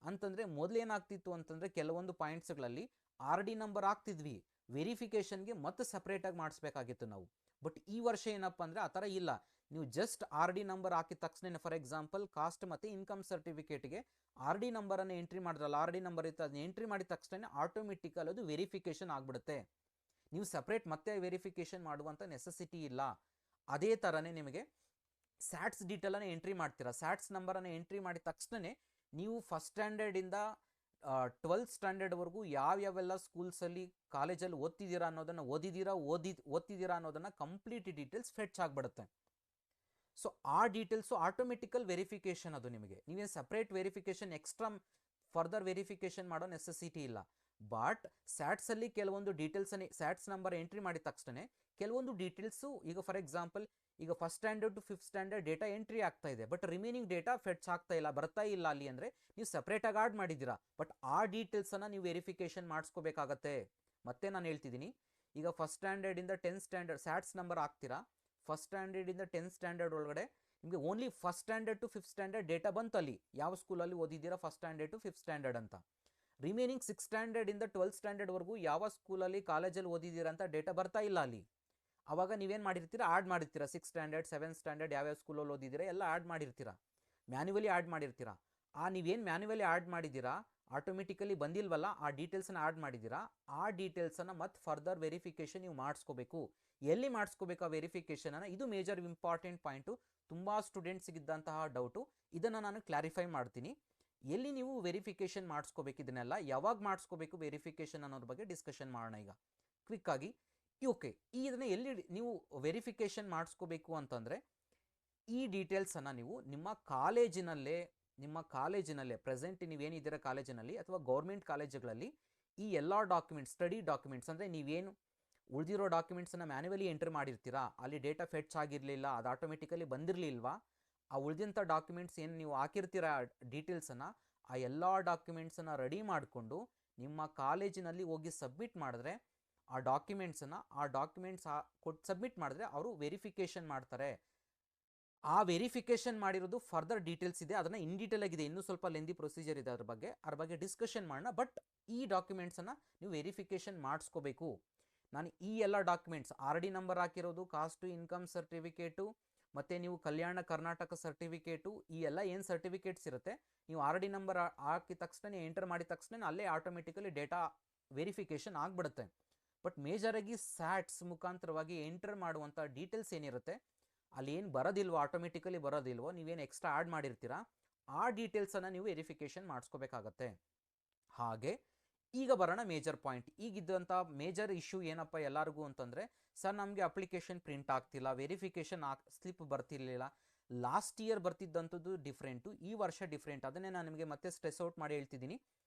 ಅಂತಂದರೆ ಮೊದಲೇನಾಗ್ತಿತ್ತು ಅಂತಂದರೆ ಕೆಲವೊಂದು ಪಾಯಿಂಟ್ಸ್ಗಳಲ್ಲಿ RD ನಂಬರ್ ಹಾಕ್ತಿದ್ವಿ, ವೆರಿಫಿಕೇಷನ್ಗೆ ಮತ್ತೆ ಸಪ್ರೇಟಾಗಿ ಮಾಡಿಸ್ಬೇಕಾಗಿತ್ತು ನಾವು. ಬಟ್ ಈ ವರ್ಷ ಏನಪ್ಪ ಅಂದರೆ ಆ ಥರ ಇಲ್ಲ. ನೀವು ಜಸ್ಟ್ RD ನಂಬರ್ ಹಾಕಿದ ತಕ್ಷಣ, ಫಾರ್ ಎಕ್ಸಾಂಪಲ್ ಕಾಸ್ಟ್ ಮತ್ತು ಇನ್ಕಮ್ ಸರ್ಟಿಫಿಕೇಟ್ಗೆ RD ನಂಬರನ್ನು ಎಂಟ್ರಿ ಮಾಡಿದ್ರಲ್ಲ, RD ನಂಬರ್ ಇತ್ತು, ಅದನ್ನ ಎಂಟ್ರಿ ಮಾಡಿದ ತಕ್ಷಣ ಆಟೋಮೆಟಿಕಲ್ ಅದು ವೆರಿಫಿಕೇಷನ್ ಆಗಿಬಿಡುತ್ತೆ. ನೀವು ಸಪ್ರೇಟ್ ಮತ್ತೆ ವೆರಿಫಿಕೇಷನ್ ಮಾಡುವಂಥ ನೆಸೆಸಿಟಿ ಇಲ್ಲ. ಅದೇ ಥರನೇ ನಿಮಗೆ ಸ್ಯಾಟ್ಸ್ ಡೀಟೇಲನ್ನು ಎಂಟ್ರಿ ಮಾಡ್ತೀರಾ, ಸ್ಯಾಟ್ಸ್ ನಂಬರನ್ನು ಎಂಟ್ರಿ ಮಾಡಿದ ತಕ್ಷಣ ನೀವು ಫಸ್ಟ್ ಸ್ಟ್ಯಾಂಡರ್ಡಿಂದ 12th ಸ್ಟ್ಯಾಂಡರ್ಡ್ವರೆಗೂ ಯಾವ್ಯಾವೆಲ್ಲ ಸ್ಕೂಲ್ಸಲ್ಲಿ ಕಾಲೇಜಲ್ಲಿ ಓದ್ತಿದ್ದೀರಾ ಅನ್ನೋದನ್ನು ಓದ್ತಿದ್ದೀರಾ ಅನ್ನೋದನ್ನು ಕಂಪ್ಲೀಟ್ ಡೀಟೇಲ್ಸ್ ಫೆಚ್ ಆಗಿಬಿಡುತ್ತೆ. ಸೊ ಆ ಡೀಟೇಲ್ಸು ಆಟೋಮೆಟಿಕಲ್ ವೆರಿಫಿಕೇಷನ್. ಅದು ನೀವೇನು separate verification extra further verification ಮಾಡೋ ನೆಸೆಸಿಟಿ ಇಲ್ಲ. ಬಟ್ ಸ್ಯಾಟ್ಸಲ್ಲಿ ಕೆಲವೊಂದು ಡೀಟೇಲ್ಸನ್ನು, ಸ್ಯಾಟ್ಸ್ ನಂಬರ್ ಎಂಟ್ರಿ ಮಾಡಿದ ತಕ್ಷಣ ಕೆಲವೊಂದು ಡೀಟೇಲ್ಸು, ಈಗ ಫಾರ್ ಎಕ್ಸಾಂಪಲ್ ಈಗ first standard to 5th standard data entry ಆಗ್ತಾ ಇದೆ, ಬಟ್ ರಿಮೈನಿಂಗ್ ಡೇಟಾ ಫೆಚ್ ಆಗ್ತಾ ಇಲ್ಲ, ಬರ್ತಾ ಇಲ್ಲ ಅಲ್ಲಿ ಅಂದರೆ ನೀವು ಸಪ್ರೇಟಾಗಿ ಆಡ್ ಮಾಡಿದ್ದೀರಾ. ಬಟ್ ಆ ಡೀಟೇಲ್ಸನ್ನು ನೀವು ವೆರಿಫಿಕೇಷನ್ ಮಾಡಿಸ್ಕೋಬೇಕಾಗತ್ತೆ. ಮತ್ತೆ ನಾನು ಹೇಳ್ತಿದ್ದೀನಿ, ಈಗ ಫಸ್ಟ್ ಸ್ಟ್ಯಾಂಡರ್ಡಿಂದ 10th ಸ್ಟ್ಯಾಂಡರ್ಡ್ ಸ್ಯಾಟ್ಸ್ ನಂಬರ್ ಹಾಕ್ತೀರಾ, ಫಸ್ಟ್ ಸ್ಟ್ಯಾಂಡರ್ಡಿಂದ 10th ಸ್ಟ್ಯಾಂಡರ್ಡ್ ಒಳಗಡೆ ನಿಮಗೆ only first standard to 5th standard data ಬಂತು, ಅಲ್ಲಿ ಯಾವ ಸ್ಕೂಲಲ್ಲಿ ಓದಿದ್ದೀರಾ first standard to 5th standard ಅಂತ. ರಿಮೈನಿಂಗ್ 6th ಸ್ಟ್ಯಾಂಡರ್ಡಿಂದ 12th ಸ್ಟ್ಯಾಂಡರ್ಡ್ವರೆಗೂ ಯಾವ ಸ್ಕೂಲಲ್ಲಿ ಕಾಲೇಜಲ್ಲಿ ಓದಿದ್ದೀರಾ ಅಂತ ಡೇಟಾ ಬರ್ತಾ ಇಲ್ಲ ಅಲ್ಲಿ. ಆವಾಗ ನೀವೇನು ಮಾಡಿರ್ತೀರಾ, ಆಡ್ ಮಾಡಿರ್ತೀರಾ 6th ಸ್ಟ್ಯಾಂಡರ್ಡ್ 7th ಸ್ಟ್ಯಾಂಡರ್ಡ್ ಯಾವ್ಯಾವ ಸ್ಕೂಲಲ್ಲಿ ಓದಿದ್ದೀರಾ ಎಲ್ಲ ಆಡ್ ಮಾಡಿರ್ತೀರಾ, ಮ್ಯಾನ್ಯುವಲಿ ಆಡ್ ಮಾಡಿರ್ತೀರಾ. ನೀವೇನು ಮ್ಯಾನ್ಯುವಲಿ ಆಡ್ ಮಾಡಿದ್ದೀರಾ ಆಟೋಮೆಟಿಕಲಿ ಬಂದಿಲ್ವಲ್ಲ, ಆ ಡೀಟೇಲ್ಸನ್ನು ಆಡ್ ಮಾಡಿದ್ದೀರಾ, ಆ ಡೀಟೇಲ್ಸನ್ನು ಮತ್ತೆ ಫರ್ದರ್ ವೆರಿಫಿಕೇಷನ್ ನೀವು ಮಾಡಿಸ್ಕೋಬೇಕು. ಎಲ್ಲಿ ಮಾಡಿಸ್ಕೋಬೇಕು ಆ ವೆರಿಫಿಕೇಷನನ್ನು? ಇದು ಮೇಜರ್ ಇಂಪಾರ್ಟೆಂಟ್ ಪಾಯಿಂಟು, ತುಂಬ ಸ್ಟೂಡೆಂಟ್ಸಿಗಿದ್ದಂತಹ ಡೌಟು. ಇದನ್ನು ನಾನು ಕ್ಲಾರಿಫೈ ಮಾಡ್ತೀನಿ. ಎಲ್ಲಿ ನೀವು ವೆರಿಫಿಕೇಷನ್ ಮಾಡಿಸ್ಕೋಬೇಕು, ಇದನ್ನೆಲ್ಲ ಯಾವಾಗ ಮಾಡಿಸ್ಕೋಬೇಕು ವೆರಿಫಿಕೇಷನ್ ಅನ್ನೋದ್ರ ಬಗ್ಗೆ ಡಿಸ್ಕಷನ್ ಮಾಡೋಣ ಈಗ ಕ್ವಿಕ್ಕಾಗಿ. ಓಕೆ, ಇದನ್ನು ಎಲ್ಲಿ ನೀವು ವೆರಿಫಿಕೇಷನ್ ಮಾಡಿಸ್ಕೋಬೇಕು ಅಂತಂದರೆ, ಈ ಡೀಟೇಲ್ಸನ್ನು ನೀವು ನಿಮ್ಮ ಕಾಲೇಜಿನಲ್ಲೇ ಪ್ರೆಸೆಂಟ್ ನೀವೇನಿದ್ದೀರ ಕಾಲೇಜಿನಲ್ಲಿ ಅಥವಾ ಗೌರ್ಮೆಂಟ್ ಕಾಲೇಜುಗಳಲ್ಲಿ ಈ ಎಲ್ಲ ಡಾಕ್ಯುಮೆಂಟ್ಸ್, ಸ್ಟಡಿ ಡಾಕ್ಯುಮೆಂಟ್ಸ್ ಅಂದರೆ ನೀವೇನು ಉಳಿದಿರೋ ಡಾಕ್ಯುಮೆಂಟ್ಸನ್ನು ಮ್ಯಾನ್ಯುವಲಿ ಎಂಟ್ರಿ ಮಾಡಿರ್ತೀರಾ, ಅಲ್ಲಿ ಡೇಟಾ ಫೆಚ್ ಆಗಿರಲಿಲ್ಲ, ಅದು ಆಟೋಮೆಟಿಕಲಿ ಬಂದಿರಲಿಲ್ವಾ, ಆ ಉಳಿದಂಥ ಡಾಕ್ಯುಮೆಂಟ್ಸ್ ಏನು ನೀವು ಹಾಕಿರ್ತೀರ ಡೀಟೇಲ್ಸನ್ನು, ಆ ಎಲ್ಲ ಡಾಕ್ಯುಮೆಂಟ್ಸನ್ನು ರೆಡಿ ಮಾಡಿಕೊಂಡು ನಿಮ್ಮ ಕಾಲೇಜಿನಲ್ಲಿ ಹೋಗಿ ಸಬ್ಮಿಟ್ ಮಾಡಿದ್ರೆ ಆ ಡಾಕ್ಯುಮೆಂಟ್ಸ್ ಕೊಟ್ಟು ಸಬ್ಮಿಟ್ ಮಾಡಿದ್ರೆ ಅವರು ವೆರಿಫಿಕೇಷನ್ ಮಾಡ್ತಾರೆ. ಆ ವೆರಿಫಿಕೇಷನ್ ಮಾಡಿರೋದು ಫರ್ದರ್ ಡೀಟೇಲ್ಸ್ ಇದೆ, ಅದನ್ನು ಇನ್ ಡೀಟೇಲ್ ಆಗಿದೆ, ಇನ್ನೂ ಸ್ವಲ್ಪ ಲೆಂದಿ ಪ್ರೊಸೀಜರ್ ಇದೆ, ಅದ್ರ ಬಗ್ಗೆ ಡಿಸ್ಕಷನ್ ಮಾಡೋಣ. ಬಟ್ ಈ ಡಾಕ್ಯುಮೆಂಟ್ಸನ್ನು ನೀವು ವೆರಿಫಿಕೇಷನ್ ಮಾಡಿಸ್ಕೋಬೇಕು. ನಾನು ಈ ಎಲ್ಲ ಡಾಕ್ಯುಮೆಂಟ್ಸ್ RD ನಂಬರ್ ಹಾಕಿರೋದು, ಕಾಸ್ಟು ಇನ್ಕಮ್ ಸರ್ಟಿಫಿಕೇಟು, ಮತ್ತು ನೀವು ಕಲ್ಯಾಣ ಕರ್ನಾಟಕ ಸರ್ಟಿಫಿಕೇಟು, ಈ ಎಲ್ಲ ಏನು ಸರ್ಟಿಫಿಕೇಟ್ಸ್ ಇರುತ್ತೆ, ನೀವು RD ನಂಬರ್ ಹಾಕಿದ ತಕ್ಷಣ ಎಂಟರ್ ಮಾಡಿದ ತಕ್ಷಣ ಅಲ್ಲೇ ಆಟೋಮೆಟಿಕಲಿ ಡೇಟಾ ವೆರಿಫಿಕೇಷನ್ ಆಗಿಬಿಡುತ್ತೆ. ಬಟ್ ಮೇಜರಾಗಿ ಸ್ಯಾಟ್ಸ್ ಮುಖಾಂತರವಾಗಿ ಎಂಟರ್ ಮಾಡುವಂಥ ಡೀಟೇಲ್ಸ್ ಏನಿರುತ್ತೆ, ಅಲ್ಲಿ ಏನು ಬರೋದಿಲ್ವೋ, ಆಟೋಮೆಟಿಕಲಿ ಬರೋದಿಲ್ವೋ, ನೀವೇನು ಎಕ್ಸ್ಟ್ರಾ ಆ್ಯಡ್ ಮಾಡಿರ್ತೀರಾ, ಆ ಡೀಟೇಲ್ಸನ್ನು ನೀವು ವೆರಿಫಿಕೇಷನ್ ಮಾಡಿಸ್ಕೋಬೇಕಾಗತ್ತೆ. ಹಾಗೆ ಈಗ ಬರೋಣ ಮೇಜರ್ ಪಾಯಿಂಟ್. ಈಗಿದ್ದಂಥ ಮೇಜರ್ ಇಶ್ಯೂ ಏನಪ್ಪ ಎಲ್ಲರಿಗೂ ಅಂತಂದರೆ, ಸರ್ ನಮಗೆ ಅಪ್ಲಿಕೇಶನ್ ಪ್ರಿಂಟ್ ಆಗ್ತಿಲ್ಲ, ವೆರಿಫಿಕೇಷನ್ ಸ್ಲಿಪ್ ಬರ್ತಿರ್ಲಿಲ್ಲ, ಲಾಸ್ಟ್ ಇಯರ್ ಬರ್ತಿದ್ದಂಥದ್ದು ಡಿಫ್ರೆಂಟು, ಈ ವರ್ಷ ಡಿಫ್ರೆಂಟ್. ಅದನ್ನೇ ನಾನು ನಿಮಗೆ ಮತ್ತೆ ಸ್ಟ್ರೆಸ್ ಔಟ್ ಮಾಡಿ ಹೇಳ್ತಿದ್ದೀನಿ.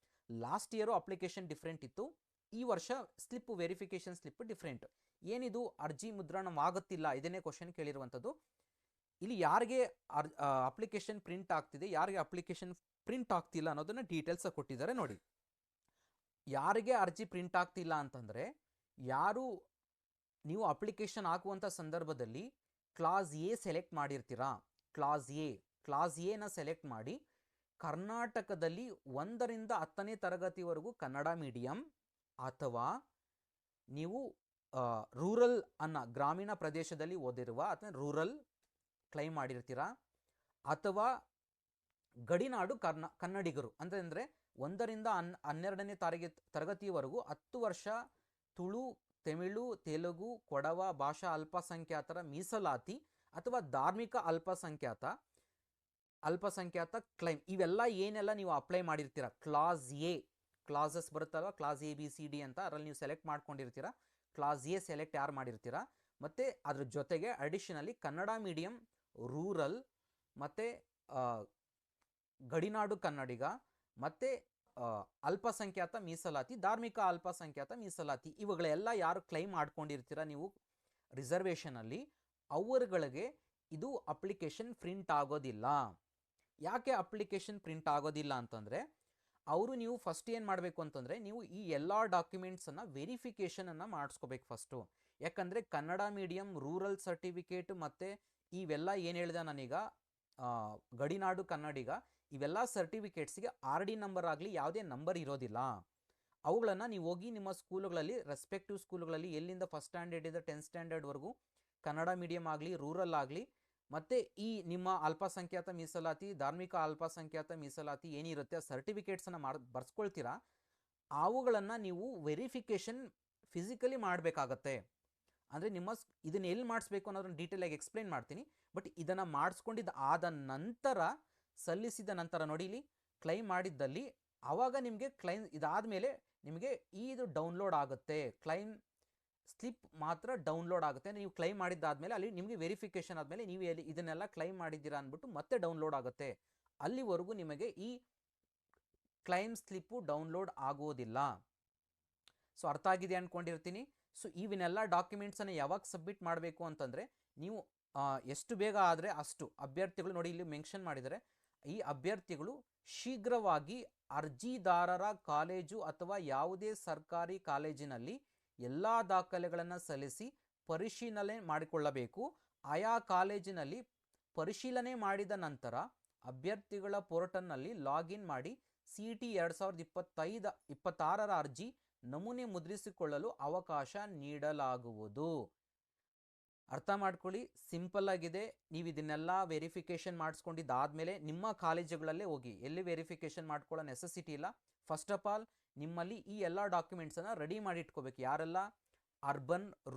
ಲಾಸ್ಟ್ ಇಯರು ಅಪ್ಲಿಕೇಶನ್ ಡಿಫ್ರೆಂಟ್ ಇತ್ತು, ಈ ವರ್ಷ ಸ್ಲಿಪ್ ವೆರಿಫಿಕೇಷನ್ ಸ್ಲಿಪ್ ಡಿಫ್ರೆಂಟ್. ಏನಿದು ಅರ್ಜಿ ಮುದ್ರಣವಾಗುತ್ತಿಲ್ಲ, ಇದನ್ನೇ ಕ್ವಶನ್ ಕೇಳಿರುವಂಥದ್ದು. ಇಲ್ಲಿ ಯಾರಿಗೆ ಅಪ್ಲಿಕೇಶನ್ ಪ್ರಿಂಟ್ ಆಗ್ತಿದೆ, ಯಾರಿಗೆ ಅಪ್ಲಿಕೇಶನ್ ಪ್ರಿಂಟ್ ಆಗ್ತಿಲ್ಲ ಅನ್ನೋದನ್ನ ಡೀಟೇಲ್ಸ್ ಕೊಟ್ಟಿದ್ದಾರೆ ನೋಡಿ. ಯಾರಿಗೆ ಅರ್ಜಿ ಪ್ರಿಂಟ್ ಆಗ್ತಿಲ್ಲ ಅಂತಂದರೆ, ಯಾರು ನೀವು ಅಪ್ಲಿಕೇಶನ್ ಹಾಕುವಂಥ ಸಂದರ್ಭದಲ್ಲಿ ಕ್ಲಾಸ್ ಎ ಸೆಲೆಕ್ಟ್ ಮಾಡಿರ್ತೀರಾ, ಕ್ಲಾಸ್ ಎನ ಸೆಲೆಕ್ಟ್ ಮಾಡಿ ಕರ್ನಾಟಕದಲ್ಲಿ 1ರಿಂದ 10ನೇ ತರಗತಿವರೆಗೂ ಕನ್ನಡ ಮೀಡಿಯಂ, ಅಥವಾ ನೀವು ರೂರಲ್ ಗ್ರಾಮೀಣ ಪ್ರದೇಶದಲ್ಲಿ ಓದಿರುವ ಅಥವಾ ರೂರಲ್ ಕ್ಲೈಮ್ ಮಾಡಿರ್ತೀರಾ, ಅಥವಾ ಗಡಿನಾಡು ಕನ್ನಡಿಗರು ಅಂತಂದರೆ 1ರಿಂದ 12ನೇ ತರಗತಿಯವರೆಗೂ 10 ವರ್ಷ ತುಳು, ತಮಿಳು, ತೆಲುಗು, ಕೊಡವ ಭಾಷಾ ಅಲ್ಪಸಂಖ್ಯಾತರ ಮೀಸಲಾತಿ ಅಥವಾ ಧಾರ್ಮಿಕ ಅಲ್ಪಸಂಖ್ಯಾತ ಕ್ಲೈಮ್, ಇವೆಲ್ಲ ಏನೆಲ್ಲ ನೀವು ಅಪ್ಲೈ ಮಾಡಿರ್ತೀರ, ಕ್ಲಾಸ್ ಎ ಕ್ಲಾಸಸ್ ಬರುತ್ತಲ್ವ, class A B C D ಅಂತ, ಅದರಲ್ಲಿ ನೀವು ಸೆಲೆಕ್ಟ್ ಮಾಡ್ಕೊಂಡಿರ್ತೀರ. ಕ್ಲಾಸ್ ಎ ಸೆಲೆಕ್ಟ್ ಯಾರು ಮಾಡಿರ್ತೀರ, ಮತ್ತು ಅದ್ರ ಜೊತೆಗೆ ಅಡಿಷನಲಿ ಕನ್ನಡ ಮೀಡಿಯಂ, ರೂರಲ್, ಮತ್ತು ಗಡಿನಾಡು ಕನ್ನಡಿಗ, ಮತ್ತು ಅಲ್ಪಸಂಖ್ಯಾತ ಮೀಸಲಾತಿ, ಧಾರ್ಮಿಕ ಅಲ್ಪಸಂಖ್ಯಾತ ಮೀಸಲಾತಿ, ಇವುಗಳೆಲ್ಲ ಯಾರು ಕ್ಲೈಮ್ ಮಾಡ್ಕೊಂಡಿರ್ತೀರ ನೀವು ರಿಸರ್ವೇಷನಲ್ಲಿ, ಅವರುಗಳಿಗೆ ಇದು ಅಪ್ಲಿಕೇಶನ್ ಪ್ರಿಂಟ್ ಆಗೋದಿಲ್ಲ. ಯಾಕೆ ಅಪ್ಲಿಕೇಶನ್ ಪ್ರಿಂಟ್ ಆಗೋದಿಲ್ಲ ಅಂತಂದರೆ, ನೀವು ಫಸ್ಟ್ ಏನು ಮಾಡಬೇಕು ಅಂತಂದರೆ, ನೀವು ಈ ಎಲ್ಲ ಡಾಕ್ಯುಮೆಂಟ್ಸನ್ನು ವೆರಿಫಿಕೇಷನನ್ನು ಮಾಡಿಸ್ಕೋಬೇಕು ಫಸ್ಟು. ಯಾಕಂದರೆ ಕನ್ನಡ ಮೀಡಿಯಂ, ರೂರಲ್ ಸರ್ಟಿಫಿಕೇಟ್ ಮತ್ತು ಇವೆಲ್ಲ ಏನು ಹೇಳಿದೆ ನಾನೀಗ, ಗಡಿನಾಡು ಕನ್ನಡಿಗ, ಇವೆಲ್ಲ ಸರ್ಟಿಫಿಕೇಟ್ಸ್ಗೆ ಆರ್ ಡಿ ನಂಬರ್ ಆಗಲಿ ಯಾವುದೇ ನಂಬರ್ ಇರೋದಿಲ್ಲ. ಅವುಗಳನ್ನು ನೀವು ಹೋಗಿ ನಿಮ್ಮ ಸ್ಕೂಲುಗಳಲ್ಲಿ, ರೆಸ್ಪೆಕ್ಟಿವ್ ಸ್ಕೂಲುಗಳಲ್ಲಿ ಎಲ್ಲಿಂದ ಫಸ್ಟ್ ಸ್ಟ್ಯಾಂಡರ್ಡಿಂದ 10th ಸ್ಟ್ಯಾಂಡರ್ಡ್ವರೆಗೂ ಕನ್ನಡ ಮೀಡಿಯಂ ಆಗಲಿ, ರೂರಲ್ ಆಗಲಿ, ಮತ್ತು ಈ ನಿಮ್ಮ ಅಲ್ಪಸಂಖ್ಯಾತ ಮೀಸಲಾತಿ, ಧಾರ್ಮಿಕ ಅಲ್ಪಸಂಖ್ಯಾತ ಮೀಸಲಾತಿ ಏನಿರುತ್ತೆ ಆ ಸರ್ಟಿಫಿಕೇಟ್ಸನ್ನು ಬರ್ಸ್ಕೊಳ್ತೀರಾ, ಅವುಗಳನ್ನು ನೀವು ವೆರಿಫಿಕೇಷನ್ ಫಿಸಿಕಲಿ ಮಾಡಬೇಕಾಗತ್ತೆ. ಅಂದರೆ ಇದನ್ನು ಎಲ್ಲಿ ಮಾಡಿಸ್ಬೇಕು ಅನ್ನೋದನ್ನು ಡೀಟೇಲಾಗಿ ಎಕ್ಸ್ಪ್ಲೇನ್ ಮಾಡ್ತೀನಿ. ಬಟ್ ಇದನ್ನು ಮಾಡಿಸ್ಕೊಂಡಿದ್ದು ಆದ ನಂತರ, ಸಲ್ಲಿಸಿದ ನಂತರ ನೋಡಿ, ಇಲ್ಲಿ ಕ್ಲೈಮ್ ಮಾಡಿದ್ದಲ್ಲಿ ಆವಾಗ ನಿಮಗೆ ಕ್ಲೈಮ್ ಇದಾದಮೇಲೆ ನಿಮಗೆ ಇದು ಡೌನ್ಲೋಡ್ ಆಗುತ್ತೆ, ಕ್ಲೈಮ್ ಸ್ಲಿಪ್ ಮಾತ್ರ ಡೌನ್ಲೋಡ್ ಆಗುತ್ತೆ. ನೀವು ಕ್ಲೈಮ್ ಮಾಡಿದ್ದಾದಮೇಲೆ ಅಲ್ಲಿ ನಿಮಗೆ ವೆರಿಫಿಕೇಷನ್ ಆದಮೇಲೆ ನೀವು ಇದನ್ನೆಲ್ಲ ಕ್ಲೈಮ್ ಮಾಡಿದ್ದೀರಾ ಅಂದ್ಬಿಟ್ಟು ಮತ್ತೆ ಡೌನ್ಲೋಡ್ ಆಗುತ್ತೆ. ಅಲ್ಲಿವರೆಗೂ ನಿಮಗೆ ಈ ಕ್ಲೈಮ್ ಸ್ಲಿಪ್ಪು ಡೌನ್ಲೋಡ್ ಆಗೋದಿಲ್ಲ. ಸೊ ಅರ್ಥ ಆಗಿದೆ ಅಂದ್ಕೊಂಡಿರ್ತೀನಿ. ಸೊ ಇವನ್ನೆಲ್ಲ ಡಾಕ್ಯುಮೆಂಟ್ಸನ್ನು ಯಾವಾಗ ಸಬ್ಮಿಟ್ ಮಾಡಬೇಕು ಅಂತಂದರೆ, ನೀವು ಎಷ್ಟು ಬೇಗ ಆದರೆ ಅಷ್ಟು ಅಭ್ಯರ್ಥಿಗಳು ನೋಡಿ ಇಲ್ಲಿ ಮೆನ್ಷನ್ ಮಾಡಿದರೆ, ಈ ಅಭ್ಯರ್ಥಿಗಳು ಶೀಘ್ರವಾಗಿ ಅರ್ಜಿದಾರರ ಕಾಲೇಜು ಅಥವಾ ಯಾವುದೇ ಸರ್ಕಾರಿ ಕಾಲೇಜಿನಲ್ಲಿ ಎಲ್ಲ ದಾಖಲೆಗಳನ್ನು ಸಲ್ಲಿಸಿ ಪರಿಶೀಲನೆ ಮಾಡಿಕೊಳ್ಳಬೇಕು. ಆಯಾ ಕಾಲೇಜಿನಲ್ಲಿ ಪರಿಶೀಲನೆ ಮಾಡಿದ ನಂತರ ಅಭ್ಯರ್ಥಿಗಳ ಪೋರ್ಟಲ್ನಲ್ಲಿ ಲಾಗಿನ್ ಮಾಡಿ CET 2026 ಅರ್ಜಿ ನಮೂನೆ ಮುದ್ರಿಸಿಕೊಳ್ಳಲು ಅವಕಾಶ ನೀಡಲಾಗುವುದು. ಅರ್ಥ ಮಾಡ್ಕೊಳ್ಳಿ, ಸಿಂಪಲ್ ಆಗಿದೆ. ನೀವು ಇದನ್ನೆಲ್ಲ ವೆರಿಫಿಕೇಷನ್ ಮಾಡಿಸ್ಕೊಂಡಿದ್ದಾದಮೇಲೆ ನಿಮ್ಮ ಕಾಲೇಜುಗಳಲ್ಲೇ ಹೋಗಿ, ಎಲ್ಲಿ ವೆರಿಫಿಕೇಷನ್ ಮಾಡ್ಕೊಳ್ಳೋ ನೆಸೆಸಿಟಿ ಇಲ್ಲ. ಫಸ್ಟ್ ಆಫ್ ಆಲ್ ನಿಮ್ಮಲ್ಲಿ ಈ ಎಲ್ಲ ಡಾಕ್ಯುಮೆಂಟ್ಸನ್ನು ರೆಡಿ ಮಾಡಿ ಇಟ್ಕೋಬೇಕು. ಯಾರೆಲ್ಲ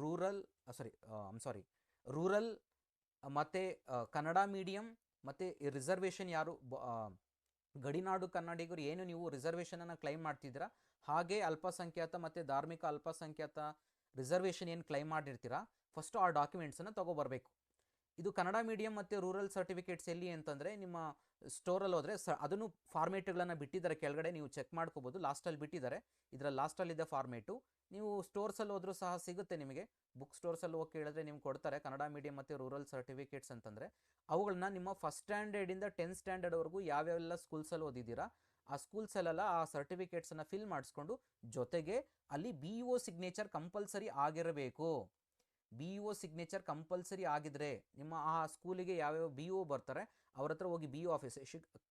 ರೂರಲ್ ಮತ್ತು ಕನ್ನಡ ಮೀಡಿಯಂ ಮತ್ತು ರಿಸರ್ವೇಷನ್ ಯಾರು ಗಡಿನಾಡು ಕನ್ನಡಿಗರು ಏನು ನೀವು ರಿಸರ್ವೇಷನನ್ನು ಕ್ಲೈಮ್ ಮಾಡ್ತಿದ್ದೀರಾ, ಹಾಗೆ ಅಲ್ಪಸಂಖ್ಯಾತ ಮತ್ತು ಧಾರ್ಮಿಕ ಅಲ್ಪಸಂಖ್ಯಾತ ರಿಸರ್ವೇಷನ್ ಏನು ಕ್ಲೈಮ್ ಮಾಡಿರ್ತೀರಾ, ಫಸ್ಟು ಆ ಡಾಕ್ಯುಮೆಂಟ್ಸನ್ನು ತೊಗೊಬರ್ಬೇಕು. ಇದು ಕನ್ನಡ ಮೀಡಿಯಂ ಮತ್ತು ರೂರಲ್ ಸರ್ಟಿಫಿಕೇಟ್ಸ್ ಎಲ್ಲಿ ಅಂತಂದರೆ, ನಿಮ್ಮ ಸ್ಟೋರಲ್ಲಿ ಹೋದರೆ ಅದನ್ನು ಫಾರ್ಮೇಟ್ಗಳನ್ನು ಬಿಟ್ಟಿದ್ದಾರೆ ಕೆಳಗಡೆ, ನೀವು ಚೆಕ್ ಮಾಡ್ಕೋಬೋದು. ಲಾಸ್ಟಲ್ಲಿ ಬಿಟ್ಟಿದ್ದಾರೆ, ಇದರಲ್ಲಿ ಲಾಸ್ಟಲ್ಲಿದೆ ಫಾರ್ಮೇಟು. ನೀವು ಸ್ಟೋರ್ಸಲ್ಲಿ ಹೋದರೂ ಸಹ ಸಿಗುತ್ತೆ ನಿಮಗೆ. ಬುಕ್ ಸ್ಟೋರ್ಸಲ್ಲಿ ಹೋಗಿ ಕೇಳಿದ್ರೆ ನಿಮ್ಗೆ ಕೊಡ್ತಾರೆ ಕನ್ನಡ ಮೀಡಿಯಂ ಮತ್ತು ರೂರಲ್ ಸರ್ಟಿಫಿಕೇಟ್ಸ್ ಅಂತಂದರೆ. ಅವುಗಳನ್ನ ನಿಮ್ಮ ಫಸ್ಟ್ ಸ್ಟ್ಯಾಂಡರ್ಡಿಂದ 10th ಸ್ಟ್ಯಾಂಡರ್ಡ್ವರೆಗೂ ಯಾವ್ಯಾವೆಲ್ಲ ಸ್ಕೂಲ್ಸಲ್ಲಿ ಓದಿದ್ದೀರಾ ಆ ಸ್ಕೂಲ್ಸಲ್ಲೆಲ್ಲ ಆ ಸರ್ಟಿಫಿಕೇಟ್ಸನ್ನು ಫಿಲ್ ಮಾಡಿಸ್ಕೊಂಡು, ಜೊತೆಗೆ ಅಲ್ಲಿ BEO ಸಿಗ್ನೇಚರ್ ಕಂಪಲ್ಸರಿ ಆಗಿರಬೇಕು. BEO ಸಿಗ್ನೇಚರ್ ಕಂಪಲ್ಸರಿ ಆಗಿದ್ರೆ ನಿಮ್ಮ ಆ ಸ್ಕೂಲಿಗೆ ಯಾವ್ಯಾವ BEO ಬರ್ತಾರೆ ಅವ್ರ ಹತ್ರ ಹೋಗಿ, BEO ಆಫೀಸ್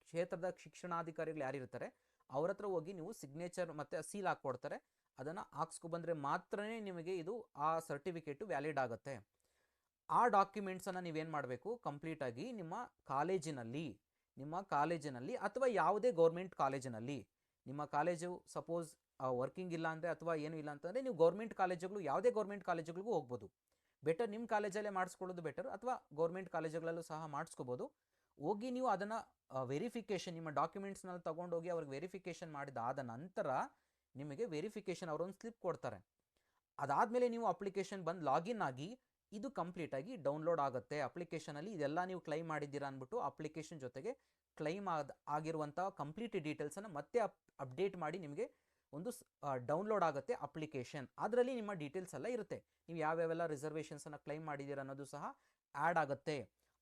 ಕ್ಷೇತ್ರದ ಶಿಕ್ಷಣಾಧಿಕಾರಿಗಳು ಯಾರಿರ್ತಾರೆ ಅವ್ರ ಹತ್ರ ಹೋಗಿ ನೀವು ಸಿಗ್ನೇಚರ್ ಮತ್ತು ಸೀಲ್ ಹಾಕ್ಕೊಡ್ತಾರೆ. ಅದನ್ನು ಹಾಕ್ಸ್ಕೊಬಂದರೆ ಮಾತ್ರನೇ ನಿಮಗೆ ಇದು ಆ ಸರ್ಟಿಫಿಕೇಟು ವ್ಯಾಲಿಡ್ ಆಗುತ್ತೆ. ಆ ಡಾಕ್ಯುಮೆಂಟ್ಸನ್ನು ನೀವೇನು ಮಾಡಬೇಕು, ಕಂಪ್ಲೀಟಾಗಿ ನಿಮ್ಮ ಕಾಲೇಜಿನಲ್ಲಿ ಅಥವಾ ಯಾವುದೇ ಗೌರ್ಮೆಂಟ್ ಕಾಲೇಜಿನಲ್ಲಿ, ನಿಮ್ಮ ಕಾಲೇಜು ಸಪೋಸ್ ವರ್ಕಿಂಗ್ ಇಲ್ಲ ಅಂದರೆ ಅಥವಾ ಏನೂ ಇಲ್ಲ ಅಂತಂದರೆ ನೀವು ಗೌರ್ಮೆಂಟ್ ಕಾಲೇಜುಗಳು, ಯಾವುದೇ ಗೌರ್ಮೆಂಟ್ ಕಾಲೇಜುಗಳಿಗೂ ಹೋಗ್ಬೋದು. ಬೆಟರ್ ನಿಮ್ಮ ಕಾಲೇಜಲ್ಲೇ ಮಾಡಿಸ್ಕೊಳ್ಳೋದು ಬೆಟರ್, ಅಥವಾ ಗೌರ್ಮೆಂಟ್ ಕಾಲೇಜುಗಳಲ್ಲೂ ಸಹ ಮಾಡಿಸ್ಕೋಬೋದು. ಹೋಗಿ ನೀವು ಅದನ್ನು ವೆರಿಫಿಕೇಷನ್, ನಿಮ್ಮ ಡಾಕ್ಯುಮೆಂಟ್ಸ್ನಲ್ಲಿ ತೊಗೊಂಡೋಗಿ ಅವ್ರಿಗೆ ವೆರಿಫಿಕೇಷನ್ ಮಾಡಿದಾದ ನಂತರ ನಿಮಗೆ ವೆರಿಫಿಕೇಷನ್ ಅವರೊಂದು ಸ್ಲಿಪ್ ಕೊಡ್ತಾರೆ. ಅದಾದಮೇಲೆ ನೀವು ಅಪ್ಲಿಕೇಶನ್ ಬಂದು ಲಾಗಿನ್ ಆಗಿ ಇದು ಕಂಪ್ಲೀಟಾಗಿ ಡೌನ್ಲೋಡ್ ಆಗುತ್ತೆ ಅಪ್ಲಿಕೇಶನಲ್ಲಿ. ಇದೆಲ್ಲ ನೀವು ಕ್ಲೈಮ್ ಮಾಡಿದ್ದೀರಾ ಅಂದ್ಬಿಟ್ಟು ಅಪ್ಲಿಕೇಶನ್ ಜೊತೆಗೆ ಕ್ಲೈಮ್ ಆಗಿರುವಂಥ ಕಂಪ್ಲೀಟ್ ಡೀಟೇಲ್ಸನ್ನು ಮತ್ತೆ ಅಪ್ಡೇಟ್ ಮಾಡಿ ನಿಮಗೆ ಒಂದು ಡೌನ್ಲೋಡ್ ಆಗುತ್ತೆ ಅಪ್ಲಿಕೇಶನ್. ಅದರಲ್ಲಿ ನಿಮ್ಮ ಡೀಟೇಲ್ಸ್ ಎಲ್ಲ ಇರುತ್ತೆ. ನೀವು ಯಾವ್ಯಾವೆಲ್ಲ ರಿಸರ್ವೇಷನ್ಸನ್ನು ಕ್ಲೈಮ್ ಮಾಡಿದ್ದೀರಾ ಅನ್ನೋದು ಸಹ ಆ್ಯಡ್ ಆಗುತ್ತೆ.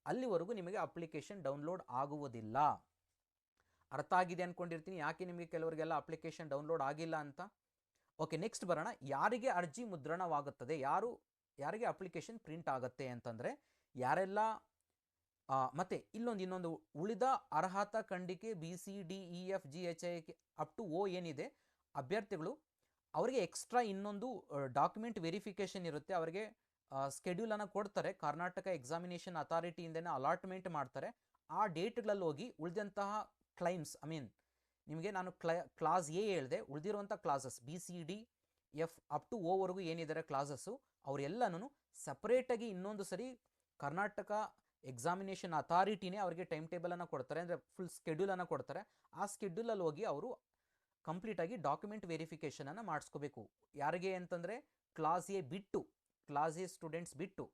ಅಲ್ಲಿವರೆಗೂ ನಿಮಗೆ ಅಪ್ಲಿಕೇಶನ್ ಡೌನ್ಲೋಡ್ ಆಗುವುದಿಲ್ಲ. ಅರ್ಥ ಆಗಿದೆ ಅಂದ್ಕೊಂಡಿರ್ತೀನಿ ಯಾಕೆ ನಿಮಗೆ ಕೆಲವರಿಗೆಲ್ಲ ಅಪ್ಲಿಕೇಶನ್ ಡೌನ್ಲೋಡ್ ಆಗಿಲ್ಲ ಅಂತ. ಓಕೆ, ನೆಕ್ಸ್ಟ್ ಬರೋಣ. ಯಾರಿಗೆ ಅರ್ಜಿ ಮುದ್ರಣವಾಗುತ್ತದೆ, ಯಾರಿಗೆ ಅಪ್ಲಿಕೇಶನ್ ಪ್ರಿಂಟ್ ಆಗುತ್ತೆ ಅಂತಂದರೆ ಯಾರೆಲ್ಲ ಮತ್ತೆ ಇನ್ನೊಂದು ಉಳಿದ ಅರ್ಹತಾ ಖಂಡಿಕೆ BCDEFGHI ಅಪ್ ಟು O ಏನಿದೆ ಅಭ್ಯರ್ಥಿಗಳು, ಅವರಿಗೆ ಎಕ್ಸ್ಟ್ರಾ ಇನ್ನೊಂದು ಡಾಕ್ಯುಮೆಂಟ್ ವೆರಿಫಿಕೇಷನ್ ಇರುತ್ತೆ. ಅವರಿಗೆ ಸ್ಕೆಡ್ಯೂಲನ್ನು ಕೊಡ್ತಾರೆ, ಕರ್ನಾಟಕ ಎಕ್ಸಾಮಿನೇಷನ್ ಅಥಾರಿಟಿಯಿಂದನೇ ಅಲಾಟ್ಮೆಂಟ್ ಮಾಡ್ತಾರೆ. ಆ ಡೇಟ್ಗಳಲ್ಲಿ ಹೋಗಿ ಉಳಿದಂತಹ ಕ್ಲೈಮ್ಸ್ ನಿಮಗೆ ನಾನು ಕ್ಲಾಸ್ ಎ ಹೇಳಿದೆ, ಉಳಿದಿರುವಂಥ classes BCDF up to O ವರೆಗೂ ಏನಿದ್ದಾರೆ ಕ್ಲಾಸಸ್ಸು, ಅವರೆಲ್ಲನೂ ಸಪ್ರೇಟಾಗಿ ಇನ್ನೊಂದು ಸರಿ ಕರ್ನಾಟಕ ಎಕ್ಸಾಮಿನೇಷನ್ ಅಥಾರಿಟಿನೇ ಅವರಿಗೆ ಟೈಮ್ ಟೇಬಲನ್ನು ಕೊಡ್ತಾರೆ, ಅಂದರೆ ಫುಲ್ ಸ್ಕೆಡ್ಯೂಲನ್ನು ಕೊಡ್ತಾರೆ. ಆ ಸ್ಕೆಡ್ಯೂಲಲ್ಲಿ ಹೋಗಿ ಅವರು ಕಂಪ್ಲೀಟಾಗಿ ಡಾಕ್ಯುಮೆಂಟ್ ವೆರಿಫಿಕೇಷನನ್ನು ಮಾಡಿಸ್ಕೋಬೇಕು. ಯಾರಿಗೆ ಅಂತಂದರೆ ಕ್ಲಾಸ್ ಎ ಸ್ಟೂಡೆಂಟ್ಸ್ ಬಿಟ್ಟು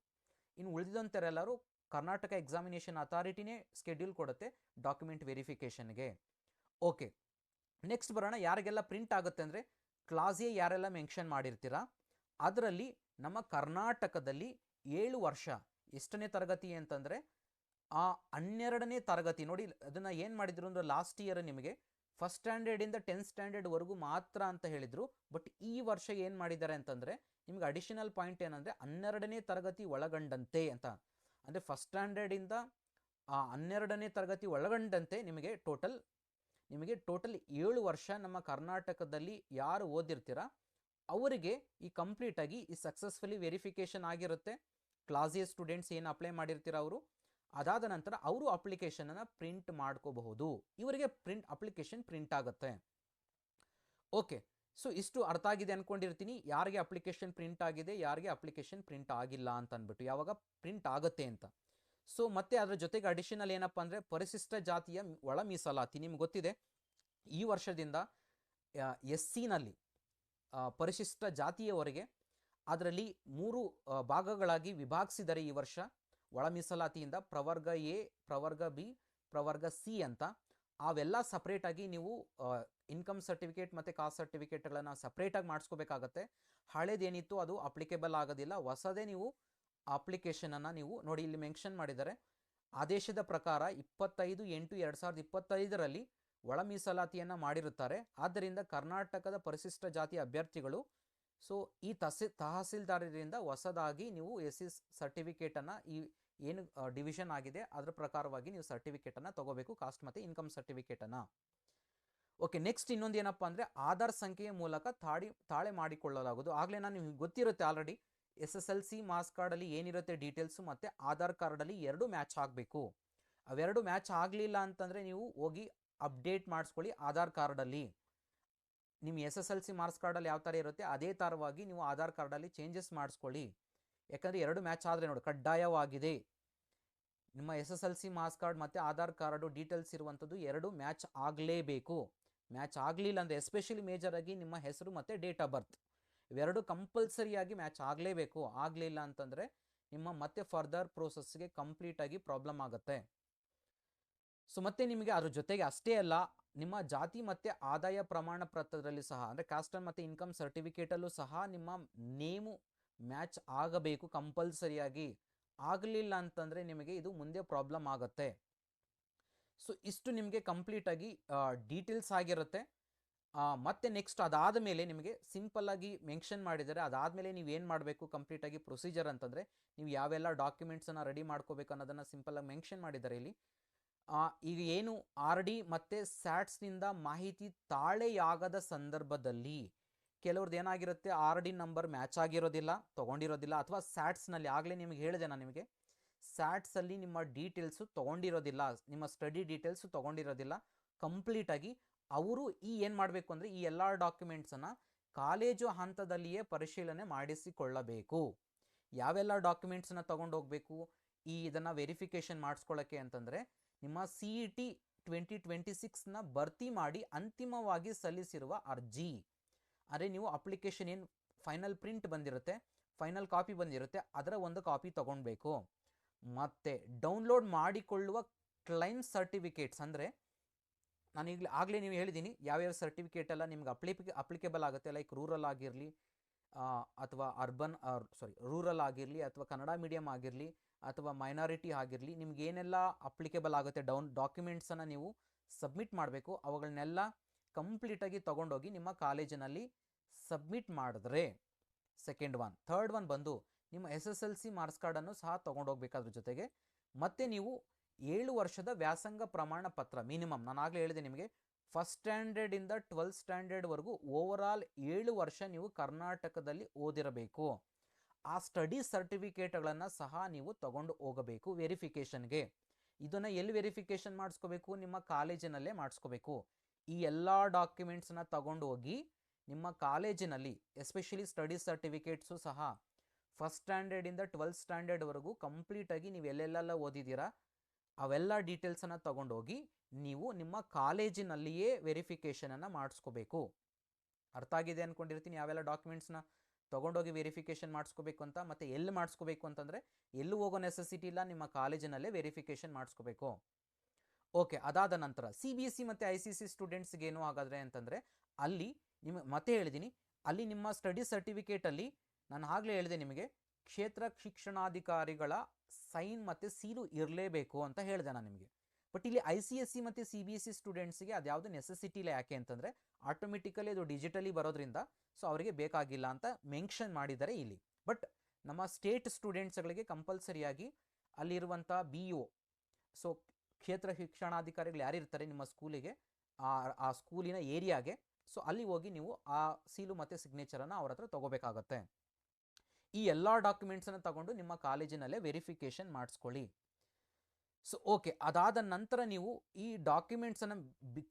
ಇನ್ನು ಉಳಿದಂಥವರೆಲ್ಲರೂ ಕರ್ನಾಟಕ ಎಕ್ಸಾಮಿನೇಷನ್ ಅಥಾರಿಟಿನೇ ಸ್ಕೆಡ್ಯೂಲ್ ಕೊಡುತ್ತೆ ಡಾಕ್ಯುಮೆಂಟ್ ವೆರಿಫಿಕೇಷನ್ಗೆ. ಓಕೆ, ನೆಕ್ಸ್ಟ್ ಬರೋಣ. ಯಾರಿಗೆಲ್ಲ ಪ್ರಿಂಟ್ ಆಗುತ್ತೆ ಅಂದರೆ ಕ್ಲಾಸ್ ಎ ಯಾರೆಲ್ಲ ಮೆನ್ಷನ್ ಮಾಡಿರ್ತೀರಾ ಅದರಲ್ಲಿ ನಮ್ಮ ಕರ್ನಾಟಕದಲ್ಲಿ 7 ವರ್ಷ ಎಷ್ಟನೇ ತರಗತಿ ಅಂತಂದರೆ 12ನೇ ತರಗತಿ. ನೋಡಿ ಅದನ್ನು ಏನು ಮಾಡಿದ್ರು ಅಂದರೆ ಲಾಸ್ಟ್ ಇಯರ್ ನಿಮಗೆ ಫಸ್ಟ್ ಸ್ಟ್ಯಾಂಡರ್ಡಿಂದ 10th ಸ್ಟ್ಯಾಂಡರ್ಡ್ವರೆಗೂ ಮಾತ್ರ ಅಂತ ಹೇಳಿದರು. ಬಟ್ ಈ ವರ್ಷ ಏನು ಮಾಡಿದ್ದಾರೆ ಅಂತಂದರೆ ನಿಮ್ಗೆ ಅಡಿಷನಲ್ ಪಾಯಿಂಟ್ ಏನಂದರೆ 12ನೇ ತರಗತಿ ಒಳಗೊಂಡಂತೆ ಅಂತ. ಅಂದರೆ ಫಸ್ಟ್ ಸ್ಟ್ಯಾಂಡರ್ಡಿಂದ 12ನೇ ತರಗತಿ ಒಳಗೊಂಡಂತೆ ನಿಮಗೆ ಟೋಟಲ್ 7 ವರ್ಷ ನಮ್ಮ ಕರ್ನಾಟಕದಲ್ಲಿ ಯಾರು ಓದಿರ್ತೀರ ಅವರಿಗೆ ಈ ಕಂಪ್ಲೀಟಾಗಿ ಈ ಸಕ್ಸಸ್ಫುಲಿ ವೆರಿಫಿಕೇಷನ್ ಆಗಿರುತ್ತೆ. ಕ್ಲಾಸ್ ಎ ಸ್ಟೂಡೆಂಟ್ಸ್ ಏನು ಅಪ್ಲೈ ಮಾಡಿರ್ತೀರ ಅವರು, ಅದಾದ ನಂತರ ಅವರು ಅಪ್ಲಿಕೇಶನನ್ನು ಪ್ರಿಂಟ್ ಮಾಡ್ಕೋಬಹುದು. ಇವರಿಗೆ ಅಪ್ಲಿಕೇಶನ್ ಪ್ರಿಂಟ್ ಆಗುತ್ತೆ. ಓಕೆ, ಸೊ ಇಷ್ಟು ಅರ್ಥ ಆಗಿದೆ ಅಂದ್ಕೊಂಡಿರ್ತೀನಿ. ಯಾರಿಗೆ ಅಪ್ಲಿಕೇಶನ್ ಪ್ರಿಂಟ್ ಆಗಿದೆ, ಯಾರಿಗೆ ಅಪ್ಲಿಕೇಶನ್ ಪ್ರಿಂಟ್ ಆಗಿಲ್ಲ ಅಂತ ಅಂದ್ಬಿಟ್ಟು, ಯಾವಾಗ ಪ್ರಿಂಟ್ ಆಗುತ್ತೆ ಅಂತ. ಸೊ ಮತ್ತೆ ಅದರ ಜೊತೆಗೆ ಅಡಿಷನಲ್ ಏನಪ್ಪ ಅಂದರೆ ಪರಿಶಿಷ್ಟ ಜಾತಿಯ ಒಳ ಮೀಸಲಾತಿ. ನಿಮ್ಗೆ ಗೊತ್ತಿದೆ ಈ ವರ್ಷದಿಂದ SCನಲ್ಲಿ ಪರಿಶಿಷ್ಟ ಜಾತಿಯವರೆಗೆ ಅದರಲ್ಲಿ 3 ಭಾಗಗಳಾಗಿ ವಿಭಾಗಿಸಿದ್ದಾರೆ ಈ ವರ್ಷ ಒಳ ಮೀಸಲಾತಿಯಿಂದ. ಪ್ರವರ್ಗ ಎ, ಪ್ರವರ್ಗ ಬಿ, ಪ್ರವರ್ಗ ಸಿ ಅಂತ. ಅವೆಲ್ಲ ಸಪ್ರೇಟಾಗಿ ನೀವು ಇನ್ಕಮ್ ಸರ್ಟಿಫಿಕೇಟ್ ಮತ್ತು ಕಾಸ್ಟ್ ಸರ್ಟಿಫಿಕೇಟ್ಗಳನ್ನು ಸಪ್ರೇಟಾಗಿ ಮಾಡಿಸ್ಕೋಬೇಕಾಗತ್ತೆ. ಹಳೇದೇನಿತ್ತು ಅದು ಅಪ್ಲಿಕೇಬಲ್ ಆಗೋದಿಲ್ಲ. ಹೊಸದೇ ನೀವು ಅಪ್ಲಿಕೇಶನನ್ನು ನೀವು ನೋಡಿ ಇಲ್ಲಿ ಮೆನ್ಷನ್ ಮಾಡಿದ್ದಾರೆ. ಆದೇಶದ ಪ್ರಕಾರ 25/8/2025ರಲ್ಲಿ ಒಳ ಮೀಸಲಾತಿಯನ್ನು ಮಾಡಿರುತ್ತಾರೆ. ಆದ್ದರಿಂದ ಕರ್ನಾಟಕದ ಪರಿಶಿಷ್ಟ ಜಾತಿ ಅಭ್ಯರ್ಥಿಗಳು ಸೊ ಈ ತಹಸೀಲ್ದಾರರಿಂದ ಹೊಸದಾಗಿ ನೀವು SC ಸರ್ಟಿಫಿಕೇಟನ್ನು ಈ ಏನು ಡಿವಿಷನ್ ಆಗಿದೆ ಅದರ ಪ್ರಕಾರವಾಗಿ ನೀವು ಸರ್ಟಿಫಿಕೇಟನ್ನು ತಗೋಬೇಕು, ಕಾಸ್ಟ್ ಮತ್ತು ಇನ್ಕಮ್ ಸರ್ಟಿಫಿಕೇಟನ್ನು. ಓಕೆ, ನೆಕ್ಸ್ಟ್ ಇನ್ನೊಂದು ಏನಪ್ಪ ಅಂದರೆ ಆಧಾರ್ ಸಂಖ್ಯೆಯ ಮೂಲಕ ತಾಳೆ ಮಾಡಿಕೊಳ್ಳಲಾಗುವುದು. ಆಗಲೇ ನಾನು ನಿಮಗೆ ಗೊತ್ತಿರುತ್ತೆ ಆಲ್ರೆಡಿ SSLC ಮಾರ್ಕ್ಸ್ ಕಾರ್ಡಲ್ಲಿ ಏನಿರುತ್ತೆ ಡೀಟೇಲ್ಸು ಮತ್ತು ಆಧಾರ್ ಕಾರ್ಡಲ್ಲಿ 2 ಮ್ಯಾಚ್ ಆಗಬೇಕು. ಅವೆರಡು ಮ್ಯಾಚ್ ಆಗಲಿಲ್ಲ ಅಂತಂದರೆ ನೀವು ಹೋಗಿ ಅಪ್ಡೇಟ್ ಮಾಡಿಸ್ಕೊಳ್ಳಿ ಆಧಾರ್ ಕಾರ್ಡಲ್ಲಿ. ನಿಮ್ಮ SSLC ಮಾರ್ಕ್ಸ್ ಕಾರ್ಡಲ್ಲಿ ಯಾವ ಥರ ಇರುತ್ತೆ ಅದೇ ಥರವಾಗಿ ನೀವು ಆಧಾರ್ ಕಾರ್ಡಲ್ಲಿ ಚೇಂಜಸ್ ಮಾಡಿಸ್ಕೊಳ್ಳಿ. ಯಾಕಂದರೆ 2 ಮ್ಯಾಚ್ ಆದರೆ ನೋಡಿ ಕಡ್ಡಾಯವಾಗಿದೆ. ನಿಮ್ಮ SSLC ಮಾರ್ಕ್ಸ್ ಕಾರ್ಡ್ ಮತ್ತು ಆಧಾರ್ ಕಾರ್ಡು ಡೀಟೇಲ್ಸ್ ಇರುವಂಥದ್ದು 2 ಮ್ಯಾಚ್ ಆಗಲೇಬೇಕು. ಮ್ಯಾಚ್ ಆಗಲಿಲ್ಲ ಅಂದರೆ ಎಸ್ಪೆಷಲಿ ಮೇಜರಾಗಿ ನಿಮ್ಮ ಹೆಸರು ಮತ್ತು ಡೇಟ್ ಆಫ್ ಬರ್ತ್ ಇವೆರಡು ಕಂಪಲ್ಸರಿಯಾಗಿ ಮ್ಯಾಚ್ ಆಗಲೇಬೇಕು. ಆಗಲಿಲ್ಲ ಅಂತಂದರೆ ನಿಮ್ಮ ಮತ್ತೆ ಫರ್ದರ್ ಪ್ರೋಸೆಸ್ಗೆ ಕಂಪ್ಲೀಟಾಗಿ ಪ್ರಾಬ್ಲಮ್ ಆಗುತ್ತೆ. ಸೊ ಮತ್ತೆ ನಿಮಗೆ ಅದ್ರ ಜೊತೆಗೆ ಅಷ್ಟೇ ಅಲ್ಲ, ನಿಮ್ಮ ಜಾತಿ ಮತ್ತು ಆದಾಯ ಪ್ರಮಾಣ ಪತ್ರದಲ್ಲಿ ಸಹ ಅಂದರೆ ಕಾಸ್ಟ್ ಮತ್ತು ಇನ್ಕಮ್ ಸರ್ಟಿಫಿಕೇಟಲ್ಲೂ ಸಹ ನಿಮ್ಮ ನೇಮು ಮ್ಯಾಚ್ ಆಗಬೇಕು ಕಂಪಲ್ಸರಿಯಾಗಿ. ಆಗಲಿಲ್ಲ ಅಂತಂದರೆ ನಿಮಗೆ ಇದು ಮುಂದೆ ಪ್ರಾಬ್ಲಮ್ ಆಗುತ್ತೆ. ಸೊ ಇಷ್ಟು ನಿಮಗೆ ಕಂಪ್ಲೀಟಾಗಿ ಡೀಟೇಲ್ಸ್ ಆಗಿರುತ್ತೆ. ಮತ್ತೆ ನೆಕ್ಸ್ಟ್ ಅದಾದ ಮೇಲೆ ನಿಮಗೆ ಸಿಂಪಲ್ಲಾಗಿ ಮೆನ್ಷನ್ ಮಾಡಿದ್ದಾರೆ. ಅದಾದಮೇಲೆ ನೀವು ಏನು ಮಾಡಬೇಕು ಕಂಪ್ಲೀಟಾಗಿ ಪ್ರೊಸೀಜರ್ ಅಂತಂದರೆ ನೀವು ಯಾವೆಲ್ಲ ಡಾಕ್ಯುಮೆಂಟ್ಸನ್ನು ರೆಡಿ ಮಾಡ್ಕೋಬೇಕು ಅನ್ನೋದನ್ನು ಸಿಂಪಲ್ಲಾಗಿ ಮೆನ್ಷನ್ ಮಾಡಿದ್ದಾರೆ ಇಲ್ಲಿ. ಈಗ ಏನು RD ಮತ್ತು ಸ್ಯಾಟ್ಸ್ನಿಂದ ಮಾಹಿತಿ ತಾಳೆಯಾಗದ ಸಂದರ್ಭದಲ್ಲಿ ಕೆಲವ್ರದ್ದು ಏನಾಗಿರುತ್ತೆ RD ನಂಬರ್ ಮ್ಯಾಚ್ ಆಗಿರೋದಿಲ್ಲ, ತೊಗೊಂಡಿರೋದಿಲ್ಲ, ಅಥವಾ ಸ್ಯಾಟ್ಸ್ನಲ್ಲಿ ಆಗಲೇ ನಿಮಗೆ ಹೇಳಿದೆ ನಾನು ನಿಮಗೆ ಸ್ಯಾಟ್ಸಲ್ಲಿ ನಿಮ್ಮ ಡೀಟೇಲ್ಸು ತೊಗೊಂಡಿರೋದಿಲ್ಲ, ನಿಮ್ಮ ಸ್ಟಡಿ ಡೀಟೇಲ್ಸು ತೊಗೊಂಡಿರೋದಿಲ್ಲ ಕಂಪ್ಲೀಟಾಗಿ. ಅವರು ಏನು ಮಾಡಬೇಕು ಅಂದರೆ ಈ ಎಲ್ಲ ಡಾಕ್ಯುಮೆಂಟ್ಸನ್ನು ಕಾಲೇಜು ಹಂತದಲ್ಲಿಯೇ ಪರಿಶೀಲನೆ ಮಾಡಿಸಿಕೊಳ್ಳಬೇಕು. ಯಾವೆಲ್ಲ ಡಾಕ್ಯುಮೆಂಟ್ಸನ್ನು ತೊಗೊಂಡು ಹೋಗಬೇಕು ಇದನ್ನು ವೆರಿಫಿಕೇಷನ್ ಮಾಡಿಸ್ಕೊಳ್ಳೋಕ್ಕೆ ಅಂತಂದರೆ ನಿಮ್ಮ CET 2026ನ ಭರ್ತಿ ಮಾಡಿ ಅಂತಿಮವಾಗಿ ಸಲ್ಲಿಸಿರುವ ಅರ್ಜಿ, ಅಂದರೆ ನೀವು ಅಪ್ಲಿಕೇಶನ್ ಏನು ಫೈನಲ್ ಪ್ರಿಂಟ್ ಬಂದಿರುತ್ತೆ, ಫೈನಲ್ ಕಾಪಿ ಬಂದಿರುತ್ತೆ ಅದರ ಒಂದು ಕಾಪಿ ತೊಗೊಳ್ಬೇಕು. ಮತ್ತು ಡೌನ್ಲೋಡ್ ಮಾಡಿಕೊಳ್ಳುವ ಕ್ಲೈಮ್ ಸರ್ಟಿಫಿಕೇಟ್ಸ್ ಅಂದರೆ ನಾನು ಆಗಲೇ ನೀವು ಹೇಳಿದ್ದೀನಿ ಯಾವ್ಯಾವ ಸರ್ಟಿಫಿಕೇಟ್ ಎಲ್ಲ ನಿಮ್ಗೆ ಅಪ್ಲಿಕೇಬಲ್ ಆಗುತ್ತೆ, ಲೈಕ್ ರೂರಲ್ ಆಗಿರಲಿ ಅಥವಾ ರೂರಲ್ ಆಗಿರಲಿ ಅಥವಾ ಕನ್ನಡ ಮೀಡಿಯಮ್ ಆಗಿರಲಿ ಅಥವಾ ಮೈನಾರಿಟಿ ಆಗಿರಲಿ, ನಿಮ್ಗೆ ಏನೆಲ್ಲ ಅಪ್ಲಿಕೇಬಲ್ ಆಗುತ್ತೆ ಡಾಕ್ಯುಮೆಂಟ್ಸನ್ನು ನೀವು ಸಬ್ಮಿಟ್ ಮಾಡಬೇಕು. ಅವುಗಳನ್ನೆಲ್ಲ ಕಂಪ್ಲೀಟಾಗಿ ತೊಗೊಂಡೋಗಿ ನಿಮ್ಮ ಕಾಲೇಜಿನಲ್ಲಿ ಸಬ್ಮಿಟ್ ಮಾಡಿದ್ರೆ ಸೆಕೆಂಡ್ ಒನ್. ಥರ್ಡ್ ಒನ್ ಬಂದು ನಿಮ್ಮ SSLC ಮಾರ್ಕ್ಸ್ ಕಾರ್ಡನ್ನು ಸಹ ತೊಗೊಂಡೋಗ್ಬೇಕು ಅದ್ರ ಜೊತೆಗೆ. ಮತ್ತು ನೀವು 7 ವರ್ಷದ ವ್ಯಾಸಂಗ ಪ್ರಮಾಣ ಪತ್ರ ಮಿನಿಮಮ್, ನಾನು ಆಗಲೇ ಹೇಳಿದೆ ನಿಮಗೆ, ಫಸ್ಟ್ ಸ್ಟ್ಯಾಂಡರ್ಡಿಂದ 12th ಸ್ಟ್ಯಾಂಡರ್ಡ್ವರೆಗೂ ಓವರಾಲ್ 7 ವರ್ಷ ನೀವು ಕರ್ನಾಟಕದಲ್ಲಿ ಓದಿರಬೇಕು. ಆ ಸ್ಟಡಿ ಸರ್ಟಿಫಿಕೇಟ್ಗಳನ್ನು ಸಹ ನೀವು ತಗೊಂಡು ಹೋಗಬೇಕು ವೆರಿಫಿಕೇಷನ್ಗೆ. ಇದನ್ನು ಎಲ್ಲಿ ವೆರಿಫಿಕೇಷನ್ ಮಾಡಿಸ್ಕೋಬೇಕು? ನಿಮ್ಮ ಕಾಲೇಜಿನಲ್ಲೇ ಮಾಡಿಸ್ಕೋಬೇಕು. ಈ ಎಲ್ಲ ಡಾಕ್ಯುಮೆಂಟ್ಸನ್ನ ತಗೊಂಡು ಹೋಗಿ ನಿಮ್ಮ ಕಾಲೇಜಿನಲ್ಲಿ, ಎಸ್ಪೆಷಲಿ ಸ್ಟಡಿ ಸರ್ಟಿಫಿಕೇಟ್ಸು ಸಹ ಫಸ್ಟ್ ಸ್ಟ್ಯಾಂಡರ್ಡಿಂದ 12th ಸ್ಟ್ಯಾಂಡರ್ಡ್ವರೆಗೂ ಕಂಪ್ಲೀಟಾಗಿ ನೀವು ಎಲ್ಲೆಲ್ಲೆಲ್ಲ ಓದಿದ್ದೀರಾ ಅವೆಲ್ಲ ಡೀಟೇಲ್ಸನ್ನು ತಗೊಂಡೋಗಿ ನೀವು ನಿಮ್ಮ ಕಾಲೇಜಿನಲ್ಲಿಯೇ ವೆರಿಫಿಕೇಷನನ್ನು ಮಾಡಿಸ್ಕೋಬೇಕು. ಅರ್ಥ ಆಗಿದೆ ಅಂದ್ಕೊಂಡಿರ್ತೀನಿ ಯಾವೆಲ್ಲ ಡಾಕ್ಯುಮೆಂಟ್ಸ್ನ ತೊಗೊಂಡೋಗಿ ವೆರಿಫಿಕೇಷನ್ ಮಾಡಿಸ್ಕೋಬೇಕು ಅಂತ. ಮತ್ತು ಎಲ್ಲಿ ಮಾಡಿಸ್ಕೋಬೇಕು ಅಂತಂದರೆ ಎಲ್ಲೂ ಹೋಗೋ ನೆಸೆಸಿಟಿ ಇಲ್ಲ, ನಿಮ್ಮ ಕಾಲೇಜಿನಲ್ಲೇ ವೆರಿಫಿಕೇಷನ್ ಮಾಡಿಸ್ಕೋಬೇಕು. ಓಕೆ, ಅದಾದ ನಂತರ CBSE ಮತ್ತು ICC ಸ್ಟೂಡೆಂಟ್ಸ್ಗೆ ಏನು ಹಾಗಾದರೆ ಅಂತಂದರೆ, ಅಲ್ಲಿ ಮತ್ತೆ ಹೇಳಿದ್ದೀನಿ, ಅಲ್ಲಿ ನಿಮ್ಮ ಸ್ಟಡಿ ಸರ್ಟಿಫಿಕೇಟಲ್ಲಿ ನಾನು ಆಗಲೇ ಹೇಳಿದೆ ನಿಮಗೆ ಕ್ಷೇತ್ರ ಶಿಕ್ಷಣಾಧಿಕಾರಿಗಳ ಸೈನ್ ಮತ್ತು ಸೀಲು ಇರಲೇಬೇಕು ಅಂತ ಹೇಳಿದೆ ನಾನು ನಿಮಗೆ. ಬಟ್ ಇಲ್ಲಿ ICSE ಮತ್ತು CBSE ಸ್ಟೂಡೆಂಟ್ಸ್ಗೆ ಅದ್ಯಾವುದು ನೆಸೆಸಿಟಿ ಇಲ್ಲ. ಯಾಕೆ ಅಂತಂದರೆ ಆಟೋಮೆಟಿಕಲಿ ಅದು ಡಿಜಿಟಲಿ ಬರೋದ್ರಿಂದ ಸೊ ಅವರಿಗೆ ಬೇಕಾಗಿಲ್ಲ ಅಂತ ಮೆನ್ಷನ್ ಮಾಡಿದ್ದಾರೆ ಇಲ್ಲಿ. ಬಟ್ ನಮ್ಮ ಸ್ಟೇಟ್ ಸ್ಟೂಡೆಂಟ್ಸ್ಗಳಿಗೆ ಕಂಪಲ್ಸರಿಯಾಗಿ ಅಲ್ಲಿರುವಂಥ BO, ಸೊ ಕ್ಷೇತ್ರ ಶಿಕ್ಷಣಾಧಿಕಾರಿಗಳು ಯಾರಿರ್ತಾರೆ ನಿಮ್ಮ ಸ್ಕೂಲಿಗೆ, ಆ ಸ್ಕೂಲಿನ ಏರಿಯಾಗೆ, ಸೊ ಅಲ್ಲಿ ಹೋಗಿ ನೀವು ಆ ಸೀಲು ಮತ್ತು ಸಿಗ್ನೇಚರನ್ನು ಅವ್ರ ಹತ್ರ ತೊಗೋಬೇಕಾಗತ್ತೆ. ಈ ಎಲ್ಲ ಡಾಕ್ಯುಮೆಂಟ್ಸನ್ನು ತಗೊಂಡು ನಿಮ್ಮ ಕಾಲೇಜಿನಲ್ಲೇ ವೆರಿಫಿಕೇಷನ್ ಮಾಡಿಸ್ಕೊಳ್ಳಿ. ಸೊ ಓಕೆ, ಅದಾದ ನಂತರ ನೀವು ಈ ಡಾಕ್ಯುಮೆಂಟ್ಸನ್ನು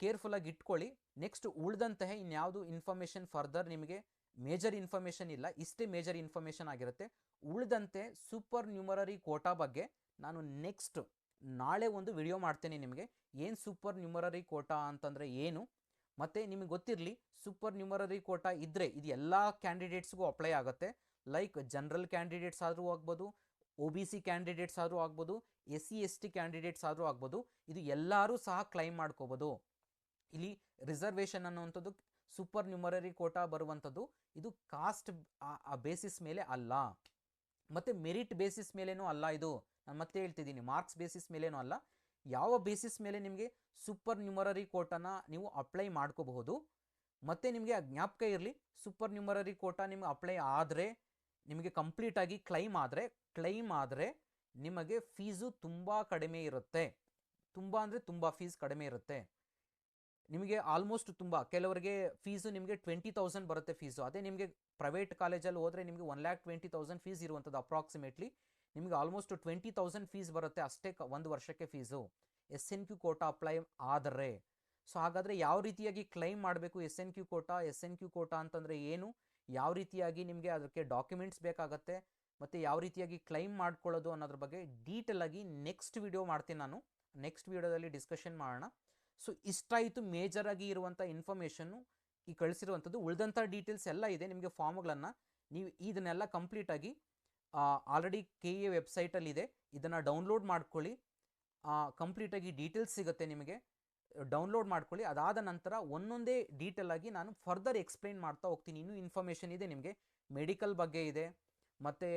ಕೇರ್ಫುಲ್ಲಾಗಿ ಇಟ್ಕೊಳ್ಳಿ. ನೆಕ್ಸ್ಟ್ ಉಳಿದಂತಹ ಇನ್ಯಾವುದು ಇನ್ಫಾರ್ಮೇಷನ್ ಫರ್ದರ್ ನಿಮಗೆ ಮೇಜರ್ ಇನ್ಫಾರ್ಮೇಷನ್ ಇಲ್ಲ, ಇಷ್ಟೇ ಮೇಜರ್ ಇನ್ಫಾರ್ಮೇಷನ್ ಆಗಿರುತ್ತೆ. ಉಳಿದಂತೆ ಸೂಪರ್ ನ್ಯೂಮರರಿ ಕೋಟಾ ಬಗ್ಗೆ ನಾನು ನೆಕ್ಸ್ಟ್ ನಾಳೆ ಒಂದು ವಿಡಿಯೋ ಮಾಡ್ತೇನೆ ನಿಮಗೆ. ಏನು ಸೂಪರ್ ನ್ಯೂಮರರಿ ಕೋಟಾ ಅಂತಂದರೆ ಏನು, ಮತ್ತು ನಿಮಗೆ ಗೊತ್ತಿರಲಿ ಸೂಪರ್ ನ್ಯೂಮರರಿ ಕೋಟಾ ಇದ್ದರೆ ಇದು ಎಲ್ಲ ಕ್ಯಾಂಡಿಡೇಟ್ಸ್ಗೂ ಅಪ್ಲೈ ಆಗುತ್ತೆ. ಲೈಕ್ ಜನರಲ್ ಕ್ಯಾಂಡಿಡೇಟ್ಸ್ ಆದರೂ ಆಗ್ಬೋದು, OBC ಕ್ಯಾಂಡಿಡೇಟ್ಸ್ ಆದರೂ ಆಗ್ಬೋದು, SC ST ಕ್ಯಾಂಡಿಡೇಟ್ಸ್ ಆದರೂ ಆಗ್ಬೋದು, ಇದು ಎಲ್ಲರೂ ಸಹ ಕ್ಲೈಮ್ ಮಾಡ್ಕೋಬೋದು. ಇಲ್ಲಿ ರಿಸರ್ವೇಷನ್ ಅನ್ನುವಂಥದ್ದು ಸೂಪರ್ ನ್ಯೂಮರರಿ ಕೋಟಾ ಬರುವಂಥದ್ದು ಇದು ಕಾಸ್ಟ್ ಬೇಸಿಸ್ ಮೇಲೆ ಅಲ್ಲ, ಮತ್ತು ಮೆರಿಟ್ ಬೇಸಿಸ್ ಮೇಲೇನೂ ಅಲ್ಲ. ಇದು ನಾನು ಮತ್ತೆ ಹೇಳ್ತಿದ್ದೀನಿ, ಮಾರ್ಕ್ಸ್ ಬೇಸಿಸ್ ಮೇಲೇನೂ ಅಲ್ಲ. ಯಾವ ಬೇಸಿಸ್ ಮೇಲೆ ನಿಮಗೆ ಸೂಪರ್ ನ್ಯೂಮರರಿ ಕೋಟಾನ ನೀವು ಅಪ್ಲೈ ಮಾಡ್ಕೋಬಹುದು. ಮತ್ತು ನಿಮಗೆ ಜ್ಞಾಪಕ ಇರಲಿ, ಸೂಪರ್ ನ್ಯೂಮರರಿ ಕೋಟಾ ನಿಮಗೆ ಅಪ್ಲೈ ಆದರೆ, ನಿಮಗೆ ಕಂಪ್ಲೀಟಾಗಿ ಕ್ಲೈಮ್ ಆದರೆ ನಿಮಗೆ ಫೀಸು ತುಂಬ ಕಡಿಮೆ ಇರುತ್ತೆ. ತುಂಬ ಅಂದರೆ ತುಂಬ ಫೀಸ್ ಕಡಿಮೆ ಇರುತ್ತೆ ನಿಮಗೆ. ಆಲ್ಮೋಸ್ಟ್ ಕೆಲವರಿಗೆ ಫೀಸು ನಿಮಗೆ 20,000 ಬರುತ್ತೆ ಫೀಸು. ಅದೇ ನಿಮಗೆ ಪ್ರೈವೇಟ್ ಕಾಲೇಜಲ್ಲಿ ಹೋದರೆ ನಿಮಗೆ 1,20,000 ಫೀಸ್ ಇರುವಂಥದ್ದು ಅಪ್ರಾಕ್ಸಿಮೇಟ್ಲಿ. ನಿಮಗೆ ಆಲ್ಮೋಸ್ಟ್ 20,000 ಫೀಸ್ ಬರುತ್ತೆ ಅಷ್ಟೇ ಒಂದು ವರ್ಷಕ್ಕೆ ಫೀಸು SNQ ಕೋಟಾ ಅಪ್ಲೈ ಆದರೆ. ಸೊ ಹಾಗಾದರೆ ಯಾವ ರೀತಿಯಾಗಿ ಕ್ಲೈಮ್ ಮಾಡಬೇಕು SNQ ಕೋಟಾ ಅಂತಂದರೆ ಏನು, ಯಾವ ರೀತಿಯಾಗಿ ನಿಮಗೆ ಅದಕ್ಕೆ ಡಾಕ್ಯುಮೆಂಟ್ಸ್ ಬೇಕಾಗತ್ತೆ, ಮತ್ತು ಯಾವ ರೀತಿಯಾಗಿ ಕ್ಲೈಮ್ ಮಾಡ್ಕೊಳ್ಳೋದು ಅನ್ನೋದ್ರ ಬಗ್ಗೆ ಡೀಟೇಲಾಗಿ ನೆಕ್ಸ್ಟ್ ವಿಡಿಯೋ ಮಾಡ್ತೀನಿ ನಾನು. ನೆಕ್ಸ್ಟ್ ವಿಡಿಯೋದಲ್ಲಿ ಡಿಸ್ಕಷನ್ ಮಾಡೋಣ. ಸೊ ಇಷ್ಟಾಯಿತು ಮೇಜರಾಗಿ ಇರುವಂಥ ಇನ್ಫಾರ್ಮೇಷನ್ನು ಈ ಕಳಿಸಿರುವಂಥದ್ದು. ಉಳಿದಂಥ ಡೀಟೇಲ್ಸ್ ಎಲ್ಲ ಇದೆ ನಿಮಗೆ. ಫಾರ್ಮ್ಗಳನ್ನು ನೀವು ಇದನ್ನೆಲ್ಲ ಕಂಪ್ಲೀಟಾಗಿ ಆಲ್ರೆಡಿ KEA ವೆಬ್ಸೈಟಲ್ಲಿದೆ, ಇದನ್ನು ಡೌನ್ಲೋಡ್ ಮಾಡ್ಕೊಳ್ಳಿ. ಕಂಪ್ಲೀಟಾಗಿ ಡೀಟೇಲ್ಸ್ ಸಿಗುತ್ತೆ ನಿಮಗೆ, ಡೌನ್ಲೋಡ್ ಮಾಡ್ಕೊಳ್ಳಿ. ಅದಾದ ನಂತರ ಒಂದೊಂದೇ ಡೀಟೇಲಾಗಿ ನಾನು ಫರ್ದರ್ ಎಕ್ಸ್ಪ್ಲೈನ್ ಮಾಡ್ತಾ ಹೋಗ್ತೀನಿ. ಇನ್ನೂ ಇನ್ಫಾರ್ಮೇಷನ್ ಇದೆ ನಿಮಗೆ, ಮೆಡಿಕಲ್ ಬಗ್ಗೆ ಇದೆ, ಮತ್ತು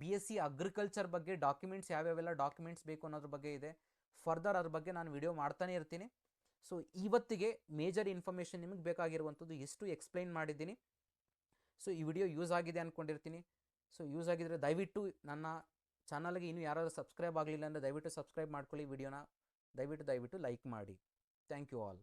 BSc ಅಗ್ರಿಕಲ್ಚರ್ ಬಗ್ಗೆ ಡಾಕ್ಯುಮೆಂಟ್ಸ್ ಯಾವ್ಯಾವೆಲ್ಲ ಡಾಕ್ಯುಮೆಂಟ್ಸ್ ಬೇಕು ಅನ್ನೋದ್ರ ಬಗ್ಗೆ ಇದೆ. ಫರ್ದರ್ ಅದ್ರ ಬಗ್ಗೆ ನಾನು ವಿಡಿಯೋ ಮಾಡ್ತಾನೆ ಇರ್ತೀನಿ. ಸೊ ಇವತ್ತಿಗೆ ಮೇಜರ್ ಇನ್ಫಾರ್ಮೇಷನ್ ನಿಮಗೆ ಬೇಕಾಗಿರುವಂಥದ್ದು ಎಷ್ಟು ಎಕ್ಸ್ಪ್ಲೈನ್ ಮಾಡಿದ್ದೀನಿ. ಸೊ ಈ ವಿಡಿಯೋ ಯೂಸ್ ಆಗಿದೆ ಅಂದ್ಕೊಂಡಿರ್ತೀನಿ. ಸೊ ಯೂಸ್ ಆಗಿದ್ದರೆ ದಯವಿಟ್ಟು ನನ್ನ ಚಾನಲ್ಗೆ ಇನ್ನೂ ಯಾರಾದರೂ ಸಬ್ಸ್ಕ್ರೈಬ್ ಆಗಲಿಲ್ಲ ಅಂದರೆ ದಯವಿಟ್ಟು ಸಬ್ಸ್ಕ್ರೈಬ್ ಮಾಡ್ಕೊಳ್ಳಿ. ವಿಡಿಯೋನ ದಯವಿಟ್ಟು ಲೈಕ್ ಮಾಡಿ. Thank you all.